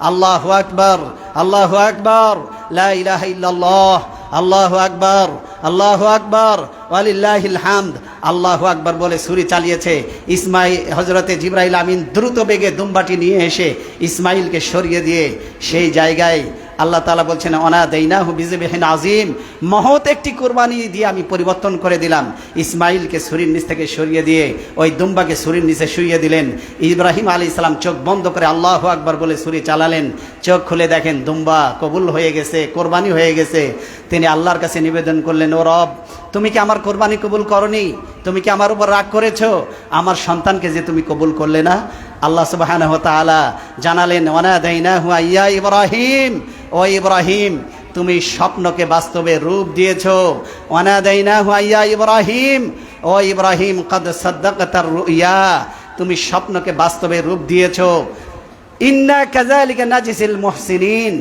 আল্লাহু আকবার, আল্লাহু আকবার, লা ইলাহা ইল্লাল্লাহ, আল্লাহু আকবার, আল্লাহু আকবার, ওয়ালিল্লাহিল হামদ। আল্লাহু আকবার বলে ছুরি চালিয়েছে। হযরতে জিবরাইল আমিন দ্রুত বেগে দুম্বাটি নিয়ে এসে ইসমাইলকে সরিয়ে দিয়ে সেই জায়গায় আল্লাহ তাআলা বলছেন, অনাদাইনাহু বিযিবহিন আযীম, মহৎ একটি কুরবানি দিয়ে আমি পরিবর্তন করে দিলাম। ইসমাইলকে ছুরির নিচ থেকে সরিয়ে দিয়ে ওই দুম্বাকে ছুরির নিচে শুইয়ে দিলেন। ইব্রাহিম আলাইহিস সালাম চোখ বন্ধ করে আল্লাহু আকবার বলে ছুরি চালালেন। চোখ খুলে দেখেন দুম্বা কবুল হয়ে গেছে, কোরবানি হয়ে গেছে। তিনি আল্লাহর কাছে নিবেদন করলেন, ও রব, তুমি কি আমার কোরবানি কবুল করনি? তুমি কি আমার উপর রাগ করেছো? আমার সন্তানকে যে তুমি কবুল করলে না। আল্লাহ সুবহানাহু ওয়া তাআলা জানালেন, ওয়ানাদাইনাহু ইয়া ইব্রাহিম, ও ইব্রাহিম, তুমি স্বপ্নকে বাস্তবে রূপ দিয়েছো। ওয়ানাদাইনাহু ইয়া ইব্রাহিম, ও ইব্রাহিম, ক্বাদ সাদ্দাকতার রুইয়া, তুমি স্বপ্নকে বাস্তবে রূপ দিয়েছো। ইন্না কাযালিকা নাজিসিল মুহসিনিন,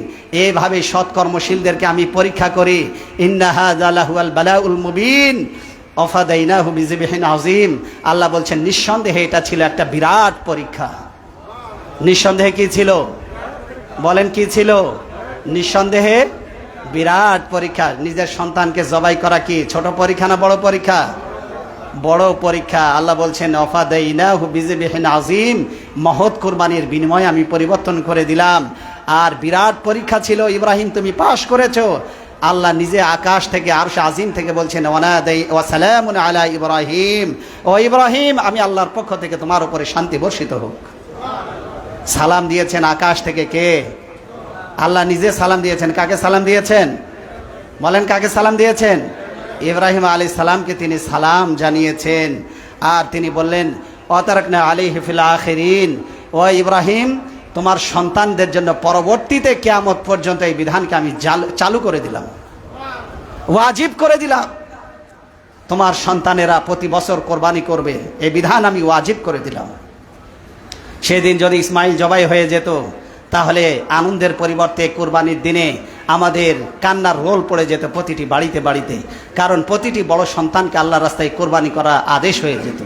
এইভাবে সৎকর্মশীলদেরকে আমি পরীক্ষা করি। ইন্না হাযা লাহুয়াল বালাউল মুবিন, ওয়াফাদাইনাহু বিযিবহিন আযীম। আল্লাহ বলছেন, নিঃসন্দেহে এটা ছিল একটা বিরাট পরীক্ষা। নিঃসন্দেহে কি ছিল? বলেন কি ছিল? নিঃসন্দেহে বিরাট পরীক্ষা। নিজের সন্তানকে জবাই করা কি ছোট পরীক্ষা না বড় পরীক্ষা? বড় পরীক্ষা। আল্লাহ বলছেন, ওয়াফাদাইনাহু বিযিবহিন আযীম, মহৎ কুরবানির বিনিময়ে আমি পরিবর্তন করে দিলাম। আর বিরাট পরীক্ষা ছিল, ইব্রাহিম তুমি পাশ করেছো। আল্লাহ নিজে আকাশ থেকে, আরশ আজিম থেকে বলছেন, ওয়া সালামুন আলা ইব্রাহিম, ও ইব্রাহিম, আমি আল্লাহর পক্ষ থেকে তোমার উপরে শান্তি বর্ষিত হোক। সালাম দিয়েছেন আকাশ থেকে কে? আল্লাহ নিজে সালাম দিয়েছেন। কাকে সালাম দিয়েছেন? বলেন, কাকে সালাম দিয়েছেন? ইব্রাহিম আলাইহিস সালামকে তিনি সালাম জানিয়েছেন। আর তিনি বললেন, ওয়াতারাকনা আলাইহি ফিল আখিরিন, ও ইব্রাহিম, তোমার সন্তানদের জন্য পরবর্তীতে কিয়ামত পর্যন্ত এই বিধানকে আমি চালু করে দিলাম, ওয়াজিব করে দিলাম। তোমার সন্তানেরা প্রতি বছর কোরবানি করবে, এই বিধান আমি ওয়াজিব করে দিলাম। সেদিন যদি ইসমাইল জবাই হয়ে যেত, তাহলে আনন্দের পরিবর্তে কোরবানির দিনে আমাদের কান্নার রোল পড়ে যেত প্রতিটি বাড়িতে বাড়িতে। কারণ প্রতিটি বড় সন্তানকে আল্লাহর রাস্তায় কোরবানি করা আদেশ হয়ে যেত।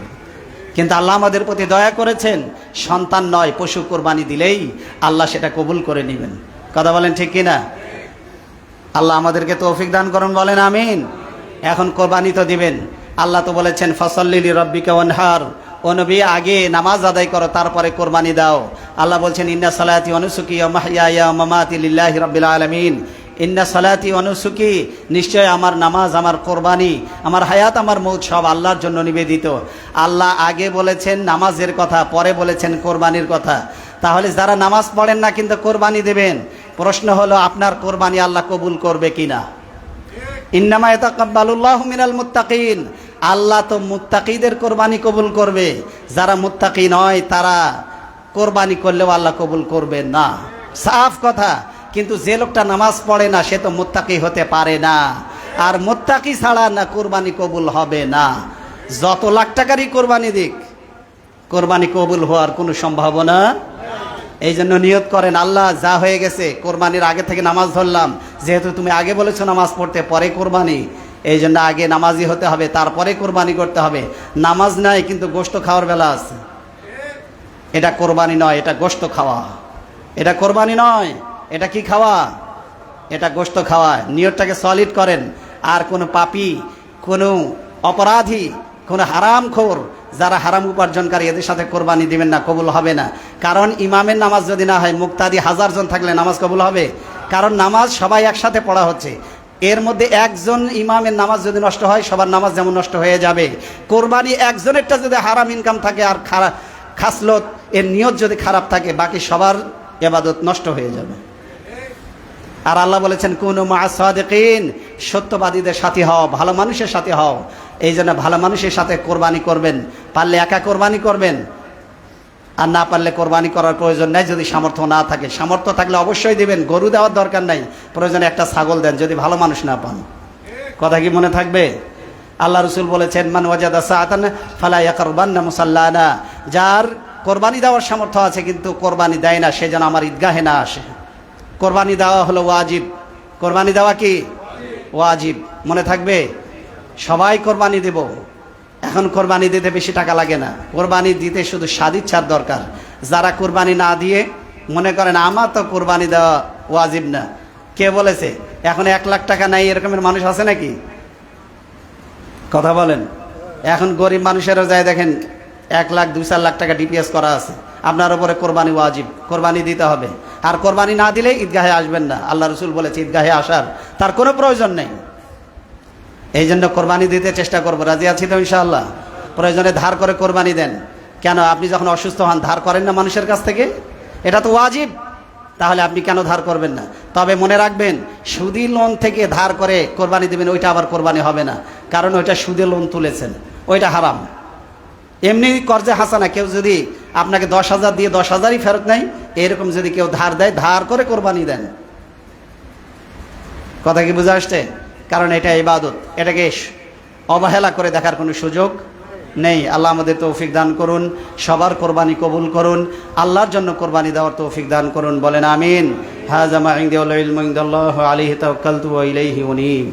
কিন্তু আল্লাহ আমাদের প্রতি দয়া করেছেন, সন্তান নয় পশু কোরবানি দিলেই আল্লাহ সেটা কবুল করে নেবেন। কথা বলেন ঠিক কিনা? আল্লাহ আমাদেরকে তৌফিক দান করুন, বলেন আমিন। এখন কোরবানি তো দিবেন। আল্লাহ তো বলেছেন, ফাসাল্লি লিরাব্বিকা ওয়ানহার, ও নবী, আগে নামাজ আদায় করো, তারপরে কোরবানি দাও। আল্লাহ বলছেন, ইন্না সালাতি ওয়া নুসুকি ওয়া মাহইয়ায়া ওয়া মামাতি লিল্লাহি রাব্বিল আলামিন। ইন্না সালাতি ওয়া নুসুকি, নিশ্চয় আমার নামাজ, আমার কোরবানি, আমার হায়াত, আমার মৌত সব আল্লাহর জন্য নিবেদিত। আল্লাহ আগে বলেছেন নামাজের কথা, পরে বলেছেন কোরবানির কথা। তাহলে যারা নামাজ পড়েন না কিন্তু কোরবানি দেবেন, প্রশ্ন হলো আপনার কোরবানি আল্লাহ কবুল করবে কিনা? ইন্নামা ইয়াতাকাব্বালুল্লাহু মিনাল মুত্তাকিন, আল্লাহ তো মুত্তাকিদের কোরবানি কবুল করবে। যারা মুত্তাকি নয় তারা কোরবানি করলেও আল্লাহ কবুল করবে না, সাফ কথা। কিন্তু যে লোকটা নামাজ পড়ে না সে তো মুত্তাকি হতে পারে না, আর মুত্তাকি ছাড়া না কোরবানি কবুল হবে না। যত লাখ টাকারই কোরবানি দিক, কোরবানি কবুল হওয়ার কোনো সম্ভাবনা। এই জন্য নিয়ত করেন, আল্লাহ যা হয়ে গেছে, কোরবানির আগে থেকে নামাজ ধরলাম, যেহেতু তুমি আগে বলেছো নামাজ পড়তে পরে কোরবানি, এই জন্য আগে নামাজি হতে হবে, তারপরে কোরবানি করতে হবে। নামাজ নাই কিন্তু গোশত খাওয়ার বেলা আছে, এটা কোরবানি নয়, এটা গোশত খাওয়া। এটা কোরবানি নয়, এটা কি খাওয়া? এটা গোশত খাওয়া। নিয়তটাকে সলিড করেন। আর কোনো পাপী, কোনো অপরাধী, কোনো হারামখোর, যারা হারাম উপার্জনকারী, এদের সাথে কোরবানি দিবেন না, কবুল হবে না। কারণ ইমামের নামাজ যদি না হয়, মুক্তাদি 1000 জন থাকলে নামাজ কবুল হবে? কারণ নামাজ সবাই একসাথে পড়া হচ্ছে, এর মধ্যে একজন ইমামের নামাজ যদি নষ্ট হয়, সবার নামাজ যেমন নষ্ট হয়ে যাবে। কোরবানি একজনেরটা যদি হারাম ইনকাম থাকে আর খাসলত, এর নিয়ত যদি খারাপ থাকে, বাকি সবার ইবাদত নষ্ট হয়ে যাবে। আর আল্লাহ বলেছেন কুনু মা'আস সাদিকিন, সত্যবাদীদের সাথী হও, ভালো মানুষের সাথে হও। এই জন্য ভালো মানুষের সাথে কোরবানি করবেন, পারলে একা কোরবানি করবেন, আর না পারলে কোরবানি করার প্রয়োজন নাই। যদি সামর্থ্য না থাকে, সামর্থ্য থাকলে অবশ্যই দিবেন, গরু দেওয়ার দরকার নাই, প্রয়োজনে একটা ছাগল দেন যদি ভালো মানুষ না পান। কথা কি মনে থাকবে? আল্লাহ রসুল বলেছেন মান ওয়াজাদা সাআতান ফালা ইয়াকরবান্না মুসাল্লানা, যার কোরবানি দেওয়ার সামর্থ্য আছে কিন্তু কোরবানি দেয় না, সে যেন আমার ঈদগাহে না আসে। কোরবানি দেওয়া হলো ওয়াজিব। কোরবানি দেওয়া কি ওয়াজিব, মনে থাকবে? সবাই কোরবানি দেব। এখন কোরবানি দিতে বেশি টাকা লাগে না, কোরবানি দিতে শুধু সদিচ্ছার দরকার। যারা কোরবানি না দিয়ে মনে করেন আমার তো কোরবানি দেওয়া ওয়াজিব না, কে বলেছে? এখন 1 লাখ টাকা নাই এরকমের মানুষ আছে নাকি? কথা বলেন। এখন গরিব মানুষেরও যায় দেখেন 1 লাখ 2-4 লাখ টাকা ডিপিএস করা আছে। আপনার উপরে কোরবানি ওয়াজিব, কোরবানি দিতে হবে। আর কোরবানি না দিলে ঈদগাহে আসবেন না। আল্লাহ রসুল বলেছে ঈদগাহে আসার তার কোনো প্রয়োজন নেই। এই জন্য কোরবানি দিতে চেষ্টা করবো, রাজি আছি তো ইনশাআল্লাহ? প্রয়োজনে ধার করে কোরবানি দেন। কেন? আপনি যখন অসুস্থ হন ধার করেন না মানুষের কাছ থেকে? এটা তো ওয়াজিব, তাহলে আপনি কেন ধার করবেন না? তবে মনে রাখবেন, সুদি লোন থেকে ধার করে কোরবানি দেবেন, ওইটা আবার কোরবানি হবে না, কারণ ওইটা সুদে লোন তুলেছেন, ওইটা হারাম। এমনি কর্জে হাসানা, কেউ যদি আপনাকে 10,000 দিয়ে 10,000ই ফেরত নেয়, এরকম যদি কেউ ধার দেয়, ধার করে কোরবানি দেন। কথা কি বুঝে আসছে? কারণ এটা ইবাদত, এটাকে অবহেলা করে দেখার কোনো সুযোগ নেই। আল্লাহ আমাদের তৌফিক দান করুন, সবার কোরবানি কবুল করুন, আল্লাহর জন্য কোরবানি দেওয়ার তৌফিক দান করুন, বলেন আমিন। হাযা মা ইনদি ওয়াল ইলমু ইনদাল্লাহ আলাইহি তাওয়াক্কালতু ওয়া ইলাইহি উনীব।